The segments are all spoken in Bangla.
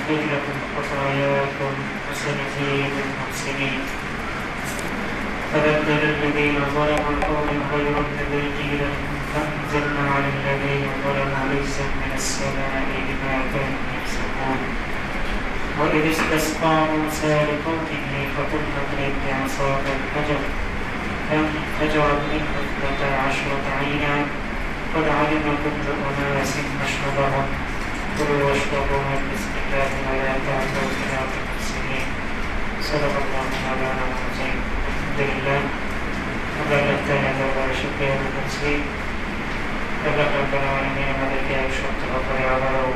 ويغفر لكم خطاياكم وسنزيد المحسنين. فبدل الذين ظلموا قولا غير الذي قيل لهم فأنزلنا على الذين ظلموا رجزا من السماء بما كانوا يفسقون. وإذ استسقى موسى لقومه فقلنا اضرب بعصاك الحجر فانفجرت منه 12 عينا قد علم كل أناس مشربهم كلوا واشربوا من رزق الله ولا تعثوا في الأرض مفسدين. صدق الله مولانا العظيم. الحمد لله আল্লাহ তাআলা শুকরিয়া করছি আল্লাহ রাব্বুল আলামিন আমাদেরকে এক সপ্তাহ পরে আবারও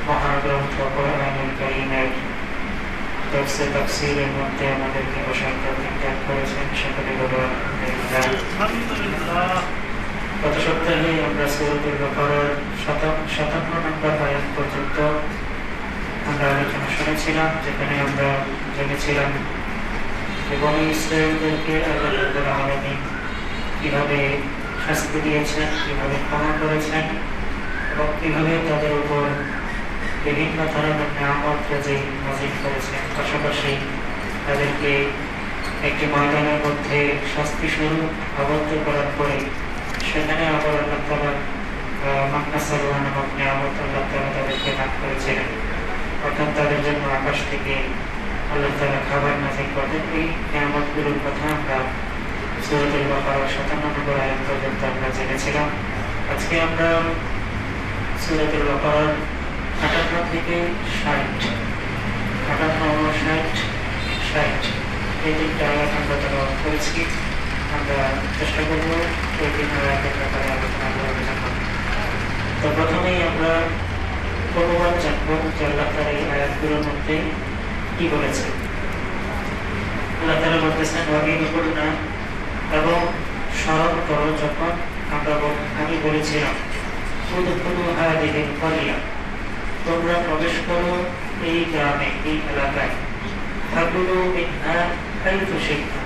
মহাগ্রন্থ কোরআনুল কারীমের তাফসীরের মধ্যে আমাদেরকে বসার তৌফিক দান করেছেন। সকলে বলুন আলহামদুলিল্লাহ। গত সপ্তাহে আমরা সূরাতুল বাকারার 57 নম্বর আয়াত পর্যন্ত আমরা আলোচনা শুনেছিলাম, যেখানে আমরা জেনেছিলাম এবং ইসরায়েলদেরকে আল্লাহ রাব্বুল আলামিন কিভাবে শাস্তি দিয়েছেন, কিভাবে ক্ষমা করেছেন এবং কিভাবে তাদের উপর বিভিন্ন ধরনের নিয়ামত নাযিল করেছেন। পাশাপাশি তাদেরকে একটি ময়দানের মধ্যে শাস্তি স্বরূপ আবদ্ধ করার পরে সেখানে আবার আল্লাহ তাআলা মান্নাসালওয়া নামক নিয়ামত আল্লাহ তাআলা তাদেরকে দান করেছিলেন। অর্থাৎ তাদের জন্য আকাশ থেকে আল্লাহ তাআলা খাবার নাযিল করতেন। এই নিয়ামতগুলোর কথা আমরা সূরাতুল বাকারার 57 নম্বর আয়াত পর্যন্ত আমরা জেনেছিলাম। আজকে আমরা সূরাতুল বাকারার 58 থেকে 60 এই তিনটা আয়াত আমরা তেলাওয়াত করেছি। আমরা চেষ্টা করব এই তিন আয়াতের ব্যাপারে আলোচনা করার জন্য। তো প্রথমেই আমরা প্রথমবার জানবো যে আল্লাহ তাআলা এই আয়াতগুলোর মধ্যে কি বলেছেন। আল্লাহ তাআলা বলতেছেন ওয়াবিকুলনা, এবং স্মরণ করো যখন আমি বলেছিলাম উদখুলু হাযিহিল ক্বরিয়া, তোমরা প্রবেশ করো এই গ্রামে, এই এলাকায়, ফাকুলু মিনহা হাইথু শি'তুম,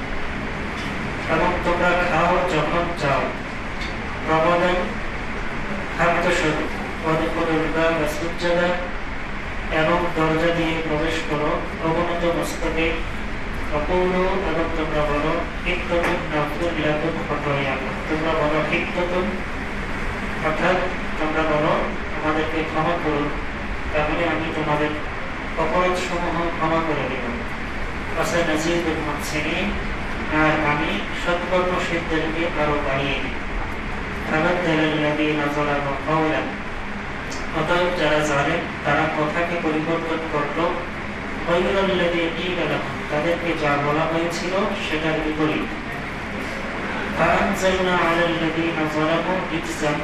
এবং তোমরা খাও যখন চাও, রমাদান খাদ্যস্বরূপ, ওয়াদখুলুল বাবা সুজ্জাদা, এবং দরজা দিয়ে প্রবেশ করো অবনত মস্তকে, ওয়াকুলু, এবং তোমরা বলো হিক্কাতুন নাগফির লাকুম খাতায়াকুম, তোমরা বলো হিক্কাতুন, অর্থাৎ তোমরা বলো আমাদেরকে ক্ষমা করুন, তাহলে আমি তোমাদের অপরাধ সমূহ ক্ষমা করে দেব। ওয়াসানাজিদুল মুহসিনিন, আর আমি সৎকর্মশীলদেরকে আরো বাড়িয়ে দেব। ফাবাদদালাল্লাযীনা যালামু কাওলান, অতএব যারা জালেম তারা কথাকে পরিবর্তন করলো গায়রাল্লাযী ক্বিলা লাহুম, তাদেরকে যা বলা হয়েছিল সেটার বিপরীত। ফাআনজালনা আলাল্লাযীনা যালামু রিজজান,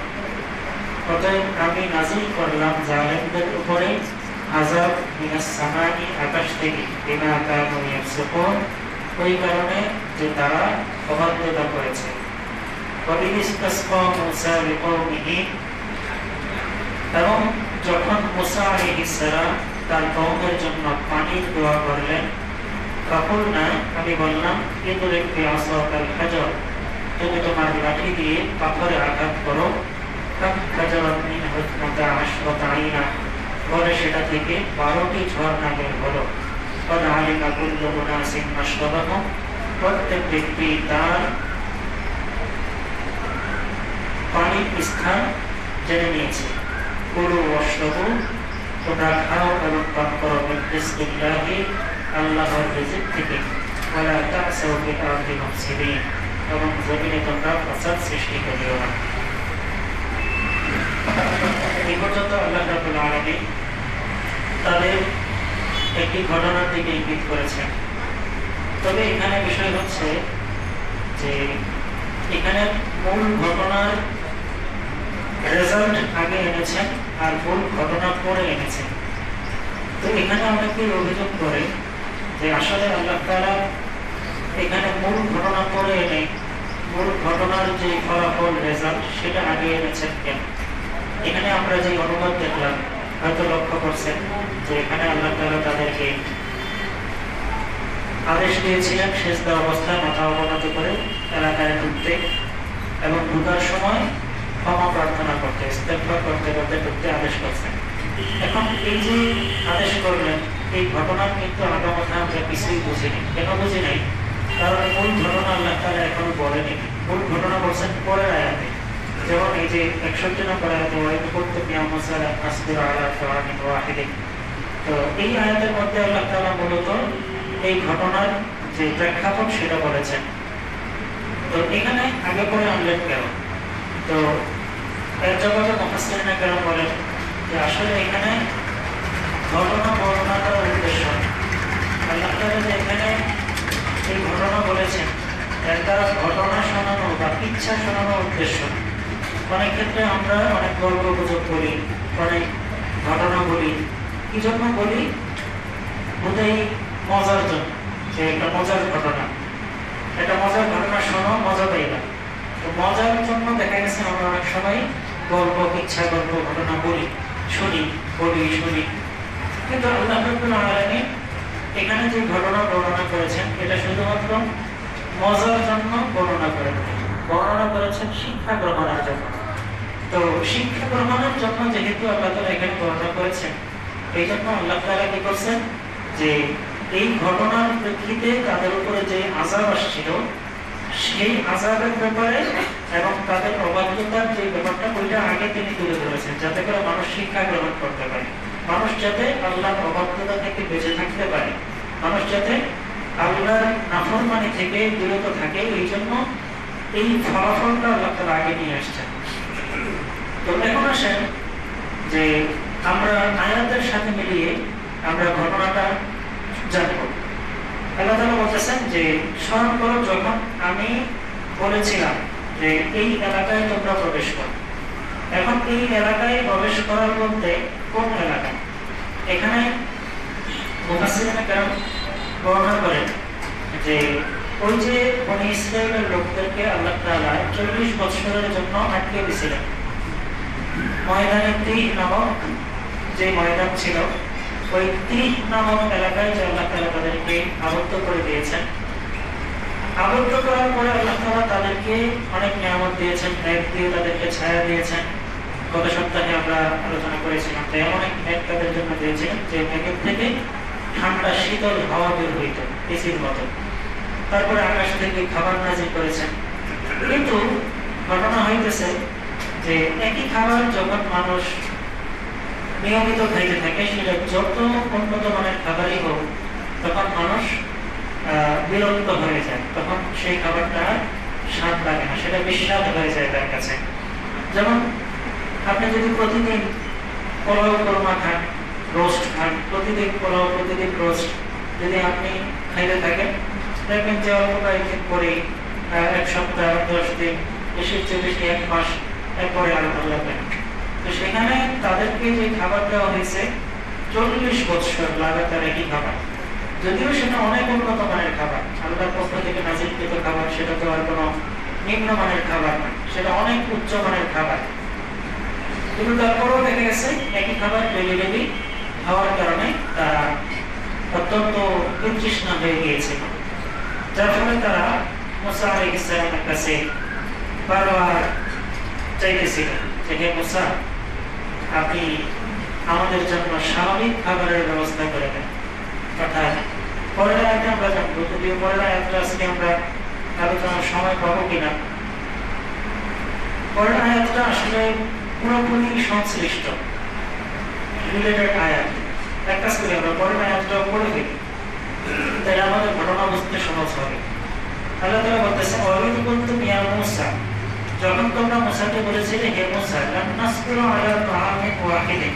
অতএব আমি নাযিল করলাম জালেমদের উপরে আযাব মিনাস সামাই, আকাশ থেকে, বিমা কানু ইয়াফসুকুন, ওই কারণে যে তারা অবাধ্যতা করেছে। ওয়াইয ইসতাসকা মূসা লিকওমিহি, এবং যখন মূসা আলাইহিস সালাম তার কওমের জন্য পানির দোয়া করলেন, ফাকুলনা, আমি বললাম ইদরিব বিআসাকাল হাজার, তুমি তোমার লাঠি দিয়ে পাথরে আঘাত করো। ফানফাজারাত মিনহু 12 আইনা, পরে সেটা থেকে 12টি ঝর্ণা বের হলো। কদ আলিমা কুল্লু উনাসিন মাশরাবাহুম, প্রত্যেক ব্যক্তি তার পানির স্থান জেনে নিয়েছে। কুলু ওয়াশরাবু, তোমরা খাও এবং পান করো মিন রিজকিল্লাহি, আল্লাহর রিজিক থেকে। ওয়ালা তা'সাউ ফিল আরদি মুফসিদিন, এবং জমিনে তোমরা ফাসাদ সৃষ্টি করিও না। এই পর্যন্ত আল্লাহ রাব্বুল আলামিন তাদের একটি ঘটনার দিকে ইঙ্গিত করেছেন। তবে এখানে বিষয় হচ্ছে যে এখানে মূল ঘটনার রেজাল্ট আগে এনেছেন আর মূল ঘটনা পরে এনেছেন। তো এখানে অনেকেই অভিযোগ করে যে আসলে আল্লাহ তাআলা এখানে মূল ঘটনা পরে এনে মূল ঘটনার যে ফলাফল রেজাল্ট সেটা আগে এনেছেন কেন। এখানে আমরা যে অনুবাদ দেখলাম, হয়তো লক্ষ্য করছেন যে এখানে আল্লাহ তাআলা তাদেরকে আদেশ দিয়েছিলেন সিজদা অবস্থায় মাথা অবনত করে এলাকায় ঢুকতে, এবং ঢুকার সময় ক্ষমা প্রার্থনা করতে, ইস্তেগফার করতে করতে ঢুকতে আদেশ করছেন। এখন এই যে আদেশ করলেন, এই ঘটনার কিন্তু আগামাথা আমরা কিছুই বুঝিনি। কেন বুঝি নাই? কারণ মূল ঘটনা আল্লাহ তাআলা এখনো বলেনি। মূল ঘটনা বলছেন পরের আয়াতে। যেমন এই যে 61 নম্বর আয়াতে ওয়াইদ কুনতুম ইয়া মুসা লা তাসবিরু আলা তাআমিন ওয়াহিদিন। তো এই আয়াতের মধ্যে আল্লাহ তাআলা মূলত এই ঘটনার যে প্রেক্ষাপট সেটা বলেছেন। তো এখানে আগে পরে আনলেন কেন? তো এর জবাবে মুফাসসিরিন কেরাম বলেন যে আসলে এখানে ঘটনা বর্ণনা করার উদ্দেশ্য আল্লাহ তাআলা যে এখানে এই ঘটনা বলেছেন এর দ্বারা ঘটনা শোনানো বা ইচ্ছা শোনানোর উদ্দেশ্য। অনেক ক্ষেত্রে আমরা অনেক গল্প গুজব করি, অনেক ঘটনা বলি। কি জন্য বলি? বোধহয় মজার জন্য, যে একটা মজার ঘটনা, একটা মজার ঘটনা শোনো, মজা পাইবা। তো মজার জন্য দেখা গেছে আমরা অনেক সময় গল্প, ইচ্ছা গল্প, ঘটনা বলি, শুনি। কিন্তু আল্লাহ রাব্বুল আলামিন এখানে যে ঘটনা বর্ণনা করেছেন এটা শুধুমাত্র মজার জন্য বর্ণনা করেছেন শিক্ষা গ্রহণের জন্য। তো শিক্ষা গ্রহণের জন্য যেহেতু আল্লাহ তাআলা এখানে বর্ণনা করেছেন, এই জন্য আল্লাহ তাআলা কি করছেন যে এই ঘটনার প্রেক্ষিতে তাদের উপরে যে আযাব আসছিল সেই আযাবের ব্যাপারে এবং তাদের অবাধ্যতার যে ব্যাপারটা ওইটা আগে তিনি তুলে ধরেছেন, যাতে করে মানুষ শিক্ষা গ্রহণ করতে পারে, মানুষ যাতে আল্লাহর অবাধ্যতা থেকে বেঁচে থাকতে পারে, মানুষ যাতে আল্লাহর নাফরমানি থেকে বিরত থাকে। এই জন্য এই ফলাফলটা আল্লাহ তাআলা আগে নিয়ে আসছেন। তো এখন আসেন যে আমরা আয়াতের সাথে মিলিয়ে আমরা ঘটনাটা জানব। আল্লাহ তাআলা বলতেছেন যে স্মরণ করো যখন আমি বলেছিলাম যে এই এলাকায় তোমরা প্রবেশ করো। এখন এই এলাকায় প্রবেশ করার বলতে কোন এলাকা? এখানে মুফাসসিরিন কেরাম বর্ণনা করেন যে ওই যে বনী ইসরাঈলের লোকদেরকে আল্লাহ তাআলা 40 বছরের জন্য আটকে দিয়েছিলেন ময়দানে তিহ নামক যে ময়দান ছিল, ওই তিহ নামক এলাকায় যে আল্লাহ তাআলা তাদেরকে আবদ্ধ করে দিয়েছেন। আবদ্ধ করার পরে আল্লাহ তাআলা তাদেরকে অনেক নিয়ামত দিয়েছেন, মেঘ দিয়ে তাদেরকে ছায়া দিয়েছেন। গত সপ্তাহে আমরা আলোচনা করেছিলাম যে এমন এক মেঘ তাদের জন্য দিয়েছেন যে মেঘের থেকে ঠান্ডা শীতল হাওয়া বের হইত এসির মতো। তারপরে আকাশ থেকে খাবার নাজিল করেছেন। কিন্তু ঘটনা হইতেছে যে একই খাবার যখন মানুষ নিয়মিত খাইতে থাকে, সেটা যত উন্নত মানের খাবারই হোক, তখন মানুষ বিরক্ত হয়ে যায়, তখন সেই খাবারটা স্বাদ লাগে না, সেটা বিস্বাদ হয়ে যায় তার কাছে। যেমন আপনি যদি প্রতিদিন পোলাও কোরমা খান, রোস্ট খান, প্রতিদিন পোলাও, প্রতিদিন রোস্ট যদি আপনি খাইতে থাকেন, দেখবেন যে অল্প কয়েকদিন পরে 1 সপ্তাহ, 10 দিন, বেশির চেয়ে বেশি 1 মাস, এরপরে আর ভালো লাগবে না। তো সেখানে তাদেরকে যে খাবার দেওয়া হয়েছে 40 বছর লাগাতার একই খাবার, যদিও সেটা অনেক উন্নত মানের খাবার, আল্লাহর পক্ষ থেকে নাজিলকৃত খাবার, সেটা তো আর কোনো নিম্নমানের খাবার না, সেটা অনেক উচ্চ মানের খাবার। কিন্তু তারপরেও দেখা গেছে একই খাবার ডেলি খাওয়ার কারণে তারা অত্যন্ত বিতৃষ্ণা হয়ে গিয়েছিল, যার ফলে তারা মুসা আলাইহিস সালামের কাছে বারবার চাইতেছিল যে হে মুসা, আপনি আমাদের জন্য স্বাভাবিক খাবারের ব্যবস্থা করে দেন। অর্থাৎ পরের আয়াতে আমরা জানবো, যদিও পরের আয়াতটা আজকে আমরা আলোচনার সময় পাবো কিনা। পরের আয়াতটা আসলে পুরোপুরি সংশ্লিষ্ট রিলেটেড আয়াত। এক কাজ করি, আমরা পরের আয়াতটা পড়ে ফেলি, তাই আমাদের ঘটনা বুঝতে সহজ হবে। আল্লাহ তাআলা বলতেছেন ওয়াইদ কুনতুম ইয়া মুসা, যখন তোমরা মুসাকে বলেছিলে হে মুসা, লান নাসবিরু আলা তাআমিন ওয়াহিদিন,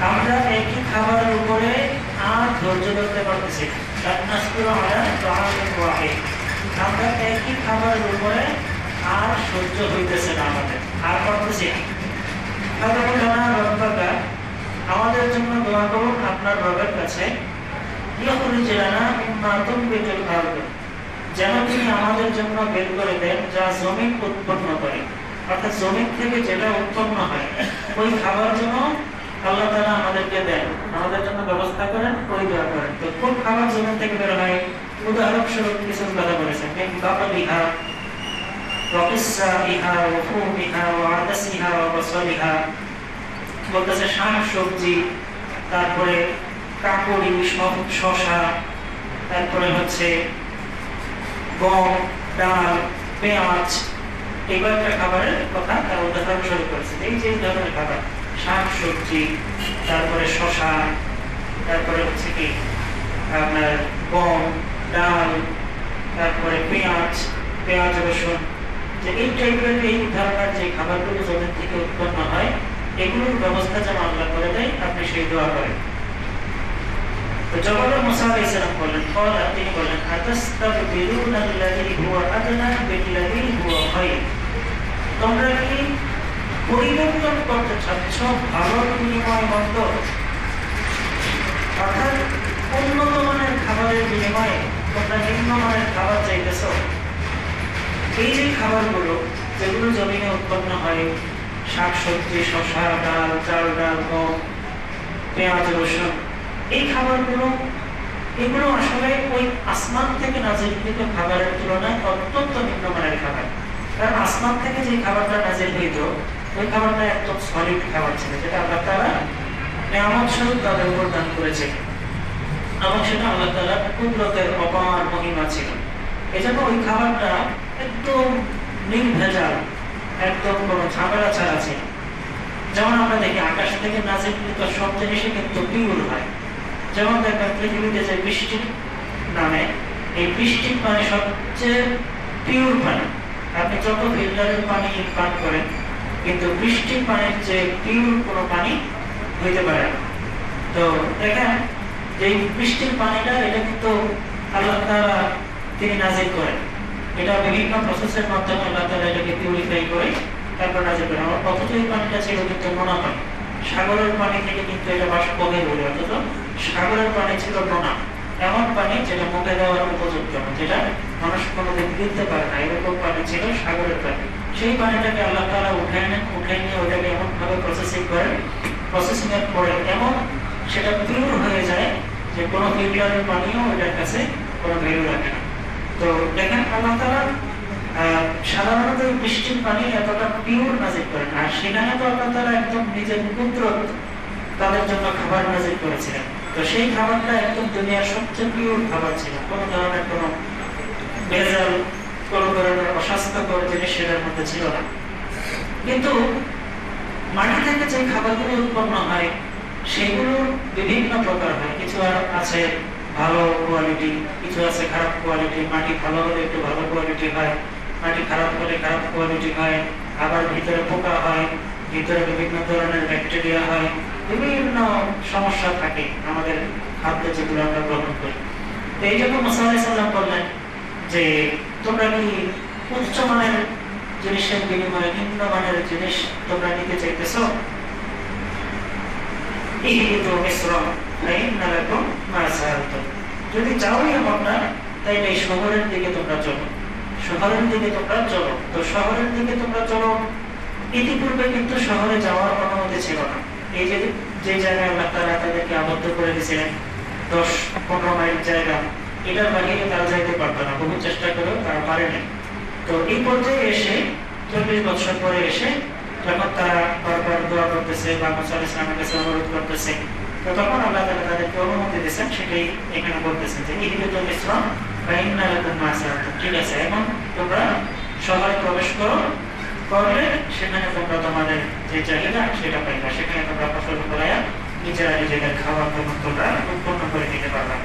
আমরা একই খাবারের উপরে আর ধৈর্য ধরতে পারতেছি না। লান নাসবিরু আলা তাআমিন ওয়াহিদ, আমরা একই খাবারের উপরে আর সহ্য হইতেছে না, আমাদের আর পারতেছি না। রব্বাকা, আমাদের জন্য দোয়া করুন আপনার রবের কাছে, ইখরিজ লানা মিম্মা তুনবিতুল আরদ, যেন তিনি আমাদের জন্য বের করে দেন যা জমিন উৎপন্ন করে। অর্থাৎ জমিন থেকে যেটা উৎপন্ন হয় ওই খাবার যেন আল্লাহ তাআলা আমাদেরকে দেন, আমাদের জন্য ব্যবস্থা করেন, ওই দোয়া করেন। তো কোন খাবার জমিন থেকে বের হয়? উদাহরণস্বরূপ কিছু কথা বলেছেন, বাকলিহা ওয়া কিসসাইহা ওয়া ফুমিহা ওয়া আদাসিহা ওয়া বাসলিহা বলতেছে শাক সবজি, তারপরে কাকুড়ি, শশা, তারপরে হচ্ছে গম, ডাল, পেঁয়াজ, এই কয়েকটা খাবারের কথা তার উদাহরণ শুরু করেছে। এই যে ধরনের খাবার, শাক সবজি, তারপরে শশা, তারপরে হচ্ছে কি আপনার গম, ডাল, তারপরে পেঁয়াজ রসুন, যে এই টাইপের এই ধরনের যে খাবারগুলো জমির থেকে উৎপন্ন হয়, এগুলোর ব্যবস্থা যেন আল্লাহ করে দেয়, আপনি সেই দোয়া করেন। তো যখন মুসা আলাইহিস সালাম বললেন, তিনি বললেন, আতাস্তাবদিলুনা আল্লাযী হুয়া আদনা বিল্লাযী হুয়া খায়র, তোমরা কি পরিবর্তন করতে চাচ্ছ ভালোর বিনিময়ে মন্দ? অর্থাৎ উন্নত মানের খাবারের বিনিময়ে তোমরা নিম্নমানের খাবার চাইতেছ। এই যে খাবারগুলো যেগুলো জমিনে উৎপন্ন হয়, শাক সবজি, শশা, ডাল, চাল, ডাল, গম, পেঁয়াজ রসুন, এই খাবারগুলো এগুলো আসলে ওই আসমান থেকে নাজিলকৃত খাবারের তুলনায় অত্যন্ত নিম্নমানের খাবার। কারণ আসমান থেকে যে খাবারটা নাজিল হইত, ওই খাবারটা একদম সলিড খাবার ছিল, যেটা আল্লাহ তাআলা নিয়ামত স্বরূপ তাদের উপর দান করেছে, এবং সেটা আল্লাহ তাআলার কুদরতের অপার মহিমা ছিল। এজন্য ওই খাবারটা একদম নির্ভেজাল, একদম কোনো ঝামেলা ছাড়া ছিল। যেমন আমরা দেখি আকাশ থেকে নাজিলকৃত সব জিনিসই কিন্তু পিওর হয়। যেমন দেখবেন পৃথিবীতে যে বৃষ্টি নামে, এই বৃষ্টির পানি সবচেয়ে পিওর পানি। আপনি যত ফিল্টারের পানি পান করেন, কিন্তু বৃষ্টির পানির যে পিওর কোনো পানি হইতে পারে না। তো দেখেন যে বৃষ্টির পানিটা, এটা কিন্তু আল্লাহ তাআলা তিনি নাজিল করেন। এটা বিভিন্ন প্রসেসের মাধ্যমে আল্লাহ তাআলা এটাকে পিউরিফাই করে তারপর নাজিল করেন। আমার অথচ এই পানিটা ছিল কিন্তু নোনা পানি। সাগরের পানি থেকে কিন্তু এটা বাষ্প বের হয়ে, অথচ সাগরের পানি ছিল নোনা, এমন পানি যেটা মুখে দেওয়ার উপযুক্ত না, যেটা মানুষ কোনোদিন দিতে পারে না, এরকম পানি ছিল সাগরের পানি। সেই পানিটাকে আল্লাহ তাআলা উঠে নিয়ে ওটাকে এমন ভাবে প্রসেসিং করেন, প্রসেসিং এর পরে এমন সেটা পিওর হয়ে যায় যে কোনো ফিল্টারের পানিও ওটার কাছে কোনো ভ্যালু রাখে না। তো দেখেন আল্লাহ তাআলা সাধারণত বৃষ্টির পানি এতটা পিওর নাজিল করেন, আর সেখানে তো আল্লাহ তাআলা একদম নিজের কুদরত তাদের জন্য খাবার নাজিল করেছিলেন। তো সেই খাবারটা একদম দুনিয়ার সবচেয়ে পিওর খাবার ছিল, কোনো ধরনের কোনো ভেজাল, কোনো ধরনের অস্বাস্থ্যকর জিনিস সেটার মধ্যে ছিল না। কিন্তু মাটি থেকে যে খাবারগুলো উৎপন্ন হয়, সেগুলো বিভিন্ন প্রকার হয়। কিছু আছে ভালো কোয়ালিটি, কিছু আছে খারাপ কোয়ালিটি। মাটি ভালো হলে একটু ভালো কোয়ালিটি হয়, মাটি খারাপ হলে খারাপ কোয়ালিটি হয়। আবার ভিতরে পোকা হয়, ভিতরে বিভিন্ন ধরনের ব্যাকটেরিয়া হয়, বিভিন্ন সমস্যা থাকে আমাদের খাদ্য যেগুলো আমরা গ্রহণ করি। তো এই জন্য মুসা আলাইহিস সালাম বললেন যে তোমরা কি উচ্চমানের জিনিসের বিনিময়ে নিম্নমানের জিনিস তোমরা নিতে চাইতেছো? যদি চাও এমনটা, তাইলে এই শহরের দিকে তোমরা চলো, শহরের দিকে তোমরা চলো। তো শহরের দিকে তোমরা চলো, ইতিপূর্বে কিন্তু শহরে যাওয়ার অনুমতি ছিল না। এই যে জায়গায় আল্লাহ তাআলা তাদেরকে আবদ্ধ করে দিয়েছিলেন, 10-15 মাইল জায়গা, এটার বাইরে তারা যাইতে পারতো না, বহু চেষ্টা করেও তারা পারেনি। তো এই পর্যায়ে এসে 40 বছর পরে এসে যখন তারা বারবার দোয়া করতেছে বা মুসা আলাইহিস সালামের কাছে অনুরোধ করতেছে, তো তখন আল্লাহ তাআলা তাদেরকে অনুমতি দিয়েছেন। সেটাই এখানে বলতেছেন যে ইহবিতু মিসরা ফা ইন্না লাকুম মা সাআলতুম, ঠিক আছে, এখন তোমরা শহরে প্রবেশ করলে সেখানে তোমরা তোমাদের যে চাহিদা সেটা পাইবা, সেখানে তোমরা ফসল ফলাইয়া নিজেদের খাবার তোমরা উৎপন্ন করে দিতে পারবা।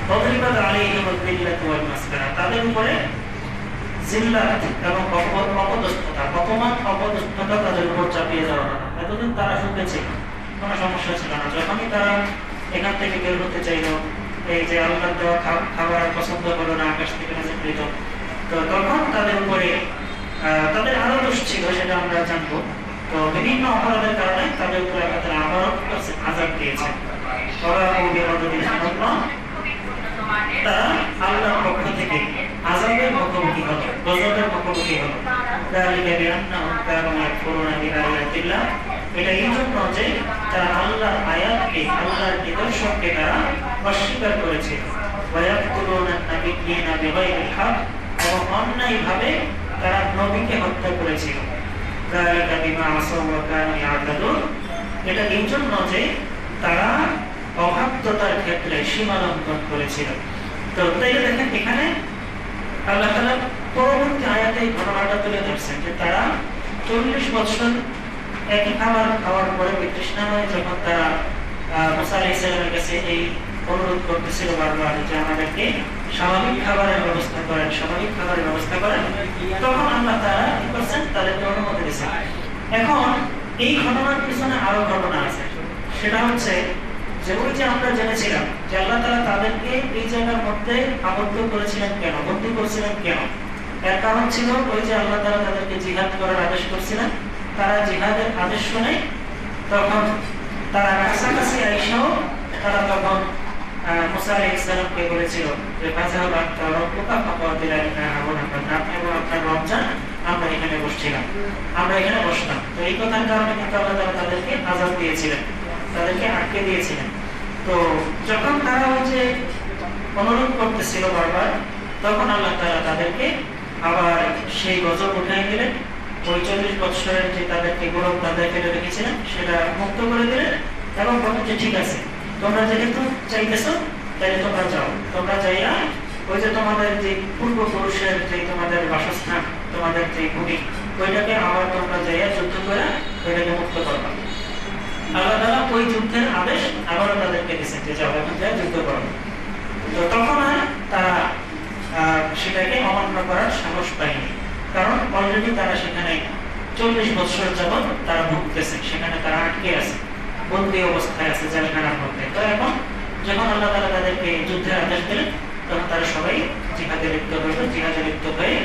ওয়াদরিবাত আলাইহিমুদ যিল্লাতু ওয়াল মাসকানা, তাদের উপরে জিল্লাত এবং অপদস্থতা, অপমান অপদস্থতা তাদের উপর চাপিয়ে দেওয়া হবে। এতদিন তারা সুখে ছিল, কোনো সমস্যা ছিল না। যখনই তারা এখান থেকে বের হতে চাইল, এই যে আল্লাহর দেওয়া খাবার পছন্দ হলো না, আকাশ থেকে নাজিলকৃত, তো তখন তাদের উপরে তাদের আরো দোষ ছিল, সেটা আমরা জানবো। তো বিভিন্ন অপরাধের কারণে তাদের উপরে তারা আবারও আযাব দিয়েছে। তারা আল্লাহর পক্ষ থেকে আযাবের মুখোমুখি হলো, গজবের মুখোমুখি হলো। এটা এই জন্য যে তারা আল্লাহর আয়াতকে, আল্লাহর নিদর্শনকে তারা অস্বীকার করেছিল। এবং অন্যায়ভাবে তারা নবীকে হত্যা করেছিল। যালিকা বিমা আসাউ ওয়া কানু ইয়াতাদুন, এটা এই জন্য যে তারা অবাধ্যতার ক্ষেত্রে সীমা লঙ্ঘন করেছিল। তো তাই দেখেন এখানে আল্লাহ তাআলা পরবর্তী আয়াতে এই ঘটনাটা তুলে ধরছেন যে তারা 40 বছর একই খাবার খাওয়ার পরে বিতৃষ্ণা হয়ে যখন তারা মুসা আলাইহিস সালামের কাছে এই অনুরোধ করতেছিল বারবার যে আমাদেরকে স্বাভাবিক খাবারের ব্যবস্থা করেন, স্বাভাবিক খাবারের ব্যবস্থা করেন, তখন আল্লাহ তাআলা কি করছেন, তাদেরকে অনুমতি দিয়েছেন। এখন এই ঘটনার পিছনে আরো ঘটনা আছে, সেটা হচ্ছে যে ওই যে আমরা জেনেছিলাম যে আল্লাহ তাআলা তাদেরকে এই জায়গার মধ্যে আবদ্ধ করেছিলেন কেন, বন্দী করেছিলেন কেন। এর কারণ ছিল ওই যে আল্লাহ তাআলা তাদেরকে জিহাদ করার আদেশ করেছিলেন, তারা জিহাদের আদেশ শুনে তখন তারা কাছাকাছি আইসাও তারা তখন মুসা আলাইহিস সালামকে বলেছিল যে ফাযাহাব আনতা রাব্বুকা ফাকাতিলা ইন্না হাউনা আপনি এবং আপনার রব যান, আমরা এখানে বসছিলাম, আমরা এখানে বসতাম। তো এই কথার কারণে কিন্তু আল্লাহ তাআলা তাদেরকে আযাব দিয়েছিলেন, তাদেরকে আটকে দিয়েছিলেন। তো যখন তারা ওই যে অনুরোধ করতেছিল বারবার, তখন আল্লাহ তাআলা তাদেরকে আবার সেই গজব উঠাই দিলেন। ওই 40 বছরের যে তাদেরকে গৌরব তাদের ফেলে রেখেছিলেন সেটা মুক্ত করে দিলেন এবং বললেন যে ঠিক আছে, তোমরা যেহেতু চাইতেছো তাহলে তোমরা যাও, তোমরা যাইয়া ওই যে তোমাদের যে পূর্বপুরুষের যে তোমাদের বাসস্থান, তোমাদের যে ভূমি, ওইটাকে আবার তোমরা যাইয়া যুদ্ধ করে ওইটাকে মুক্ত করবা। আল্লাহ তাআলা ওই যুদ্ধের আদেশ আবারও তাদেরকে দিয়েছেন যে যাও এখন যাই যুদ্ধ করো। তো তখন আর তারা সেটাকে অমান্য করার সাহস পায়নি, কারণ অলরেডি তারা সেখানে 40 বছর যাবৎ তারা ভুগতেছে, সেখানে তারা আটকে আছে, বন্দী অবস্থায় আছে জেলখানার মধ্যে। তো এখন যখন আল্লাহ তাআলা তাদেরকে যুদ্ধের আদেশ দিলেন, তখন তারা সবাই জিহাদে লিপ্ত হইল। জিহাদে লিপ্ত হয়ে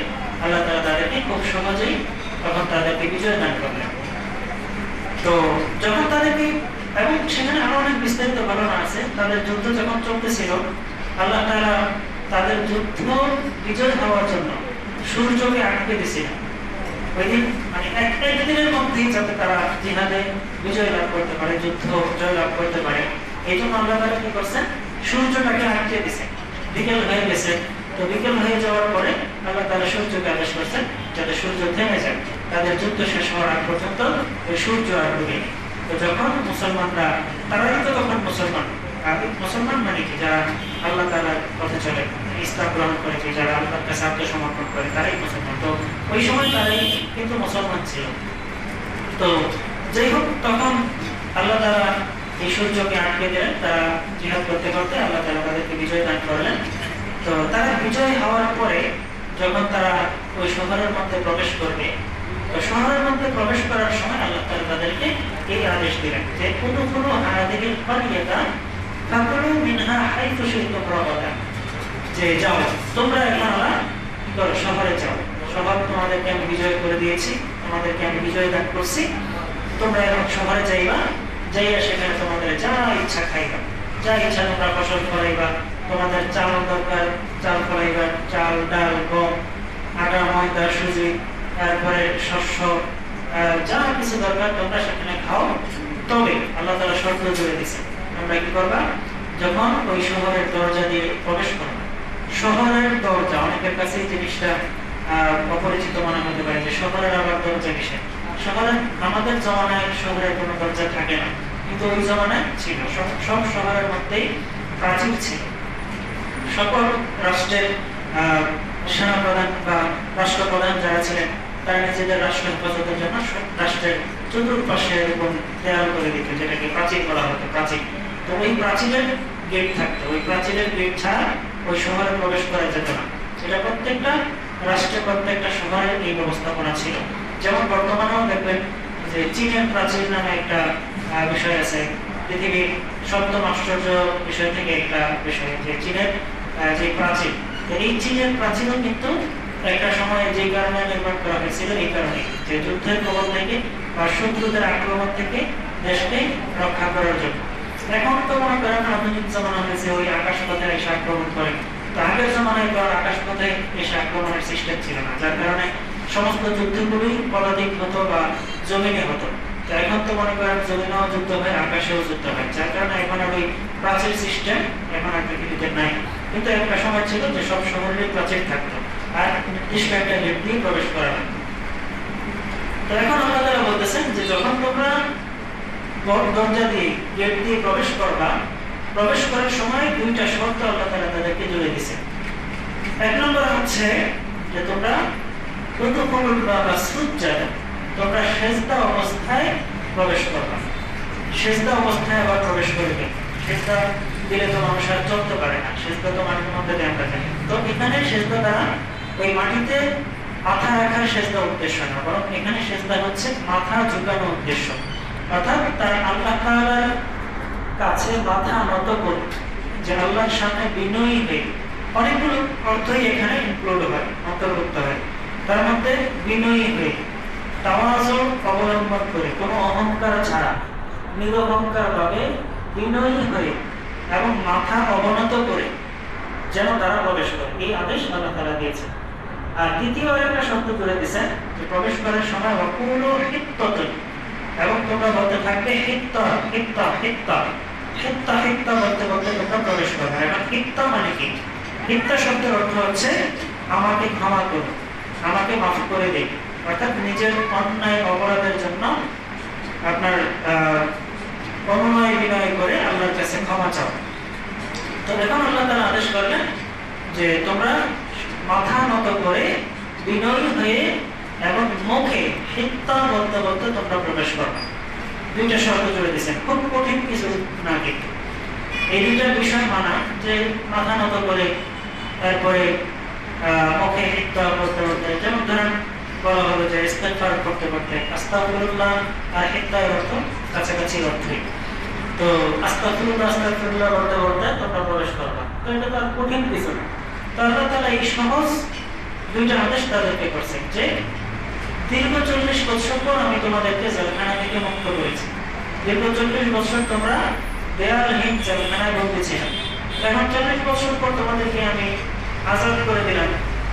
আল্লাহ তাআলা তাদেরকে খুব সহজেই তখন তাদেরকে বিজয় দান করলেন। তো যখন তাদেরকে, এবং সেখানে আরো অনেক বিস্তারিত ঘটনা আছে, তাদের যুদ্ধ যখন চলতেছিল আল্লাহ তাআলা তাদের যুদ্ধ বিজয় হওয়ার জন্য সূর্যকে আটকে দিয়েছিলেন। ওই দিন মানে একদিনের মধ্যেই যাতে তারা জিহাদে বিজয় লাভ করতে পারে, যুদ্ধ জয় লাভ করতে পারে, এই জন্য আল্লাহ তাআলা কি করছেন, সূর্যটাকে আটকে দিয়েছেন। বিকেল হয়ে গেছে, তো বিকেল হয়ে যাওয়ার পরে আল্লাহ তাআলা সূর্যকে আদেশ করছেন যাতে সূর্য থেমে যায়, তাদের যুদ্ধ শেষ হওয়ার আগ পর্যন্ত ওই সূর্য আর ডুবে। তো যখন মুসলমানরা, তারাই তো তখন মুসলমান, মুসলমান মানে কি যারা আল্লাহ তাআলার পথে চলে, ইসলাম গ্রহণ করেছে, যারা আল্লাহর কাছে আত্মসমর্পণ করে, তারাই মুসলমান। তো ওই সময় তারাই কিন্তু মুসলমান ছিল। তো যাই হোক, তখন আল্লাহ তাআলা এই সূর্যকে আটকে দিলেন, তারা জিহাদ করতে করতে আল্লাহ তাআলা তাদেরকে বিজয় দান করলেন। তো তারা বিজয় হওয়ার পরে যখন তারা ওই শহরের মধ্যে প্রবেশ করবে, তো শহরের মধ্যে প্রবেশ করার সময় আল্লাহ তাআলা তাদেরকে এই আদেশ দিলেন যে উদখুলু হাযিহিল ক্বরিয়াতা ফাকুলু মিনহা হাইথু শি'তুম রাগাদা, যে যাও তোমরা এখন শহরে যাও, শহর তোমাদেরকে আমি বিজয় করে দিয়েছি, তোমাদেরকে আমি বিজয় দান করছি, তোমরা এখন শহরে যাইবা, যাইয়া সেখানে তোমাদের যা ইচ্ছা খাইবা, যা ইচ্ছা তোমরা ফসল ফলাইবা, তোমাদের চাল দরকার চাল ফলাইবা, চাল ডাল গম আটা ময়দা সুজি, তারপরে শস্য, যা কিছু দরকার তোমরা সেখানে খাও। তবে আল্লাহ তাআলা শর্ত জুড়ে দিয়েছেন, তোমরা কি করবা, যখন ওই শহরের দরজা দিয়ে প্রবেশ করবে, শহরের দরজা অনেকের কাছে এই জিনিসটা অপরিচিত মনে হতে পারে যে শহরের আবার দরজা কিসের। শহরের, আমাদের জমানায় শহরের কোনো দরজা থাকে না, কিন্তু ওই জমানায় ছিল। সব শহরের মধ্যেই প্রাচীর ছিল। সকল রাষ্ট্রের সেনাপ্রধান বা রাষ্ট্রপ্রধান যারা ছিলেন, তারা নিজেদের রাষ্ট্র হেফাজতের জন্য রাষ্ট্রের চতুর্পাশে এরকম দেয়াল করে দিত, যেটাকে প্রাচীর বলা হতো, প্রাচীর। তো ওই প্রাচীরের গেট থাকতো, ওই প্রাচীরের গেট ছাড়া ওই শহরে প্রবেশ করা যেত না। এটা প্রত্যেকটা রাষ্ট্রে, প্রত্যেকটা শহরে এই ব্যবস্থাপনা ছিল। যেমন বর্তমানেও দেখবেন যে চীনের প্রাচীর নামে একটা বিষয় আছে, পৃথিবীর সপ্তম আশ্চর্য বিষয় থেকে একটা বিষয়, যে চীনের যে প্রাচীর, এই চীনের প্রাচীরও কিন্তু একটা সময় যে কারণে নির্মাণ করা হয়েছিল, এই কারণে যে যুদ্ধের কবল থেকে বা শত্রুদের আক্রমণ থেকে দেশকে রক্ষা করার জন্য। এখন তো মনে করেন আধুনিক জমানা হয়েছে, ওই আকাশ পথে এসে আক্রমণ করে। তো আগের জমানায় তো আকাশ পথে এসে আক্রমণের সিস্টেম ছিল না, যার কারণে সমস্ত যুদ্ধগুলোই পদাতিক হতো বা জমিনে হতো। তো এখন তো মনে করেন জমিনেও যুদ্ধ হয়, আকাশেও যুদ্ধ হয়, যার কারণে এখন আর ওই প্রাচীর সিস্টেম এখন আর পৃথিবীতে নাই। কিন্তু একটা সময় ছিল যে সব শহরের প্রাচীর থাকতো, আর নির্দিষ্ট একটা গেট দিয়ে প্রবেশ করা লাগতো। তো এখন আল্লাহ তাআলা বলতেছেন যে যখন তোমরা দরজা দিয়ে গেট দিয়ে প্রবেশ করবা, প্রবেশ করার সময় দুইটা শর্ত আল্লাহ তাআলা তাদেরকে জুড়ে দিয়েছেন। এক নম্বর হচ্ছে যে তোমরা তোমরা সেজদা অবস্থায় প্রবেশ করবা। সেজদা অবস্থায় আবার প্রবেশ করবে, সেজদা দিলে তো মানুষ আর চলতে পারে না, সেজদা তো মাটির মধ্যে ধ্যান রাখে। তো এখানে সেজদা দ্বারা ওই মাটিতে মাথা রাখার সেজদা উদ্দেশ্য না, বরং এখানে সেজদা হচ্ছে মাথা ঝুঁকানো উদ্দেশ্য। অর্থাৎ তার আল্লাহ তাআলার কাছে মাথা নত করে, যে আল্লাহর সামনে বিনয়ী হয়ে, অনেকগুলো অর্থই এখানে ইনক্লুড হয়, অন্তর্ভুক্ত হয়। তার মধ্যে বিনয়ী হয়ে, তাওয়াজু অবলম্বন করে, কোনো অহংকার ছাড়া নিরহংকার ভাবে বিনয়ী হয়ে এবং মাথা অবনত করে যেন তারা প্রবেশ করে, এই আদেশ আল্লাহ তাআলা দিয়েছেন। আর দ্বিতীয় একটা শব্দ করে দিয়েছেন যে প্রবেশ করার সময় ওয়াকুলু হিত্তাতুন, এবং তোমরা বলতে থাকবে হিত্তা হিত্তা হিত্তা হিত্তা হিত্তা বলতে বলতে তোমরা প্রবেশ করবে। এখন হিত্তা মানে কি? হিত্তা শব্দের অর্থ হচ্ছে আমাকে ক্ষমা করো, আমাকে মাফ করে দিন, অর্থাৎ নিজের অন্যায় অপরাধের জন্য আপনার অনুনয় বিনয় করে আল্লাহর কাছে ক্ষমা চাও। তো এখন আল্লাহ তাআলা আদেশ করলেন যে তোমরা মাথা নত করে বিনয়ী হয়ে এবং মুখে হিত্তা বলতে বলতে তোমরা প্রবেশ করবে। দুইটা শর্ত জুড়ে দিয়েছেন, খুব কঠিন কিছু না, কিন্তু এই দুইটা বিষয় মানা, যে মাথা নত করে তারপরে মুখে হিত্তা বলতে বলতে, যেমন ধরেন বলা হলো যে ইস্তেগফার করতে করতে আস্তাগফিরুল্লাহ আর হিত্তার অর্থ কাছাকাছি অর্থই। তো আস্তাগফিরুল্লাহ আস্তাগফিরুল্লাহ বলতে বলতে তোমরা প্রবেশ করবা। তো এটা তো কঠিন কিছু না। তো আল্লাহ তাআলা এই সহজ দুইটা আদেশ তাদেরকে করছেন যে দীর্ঘ 40 বছর পর আমি তোমাদেরকে জেলখানা থেকে মুক্ত করেছি। দীর্ঘ 40 বছর তোমরা দেয়ালহীন জেলখানায় বন্দী ছিলে, এখন 40 বছর পর তোমাদেরকে আমি আজাদ করে দিলাম।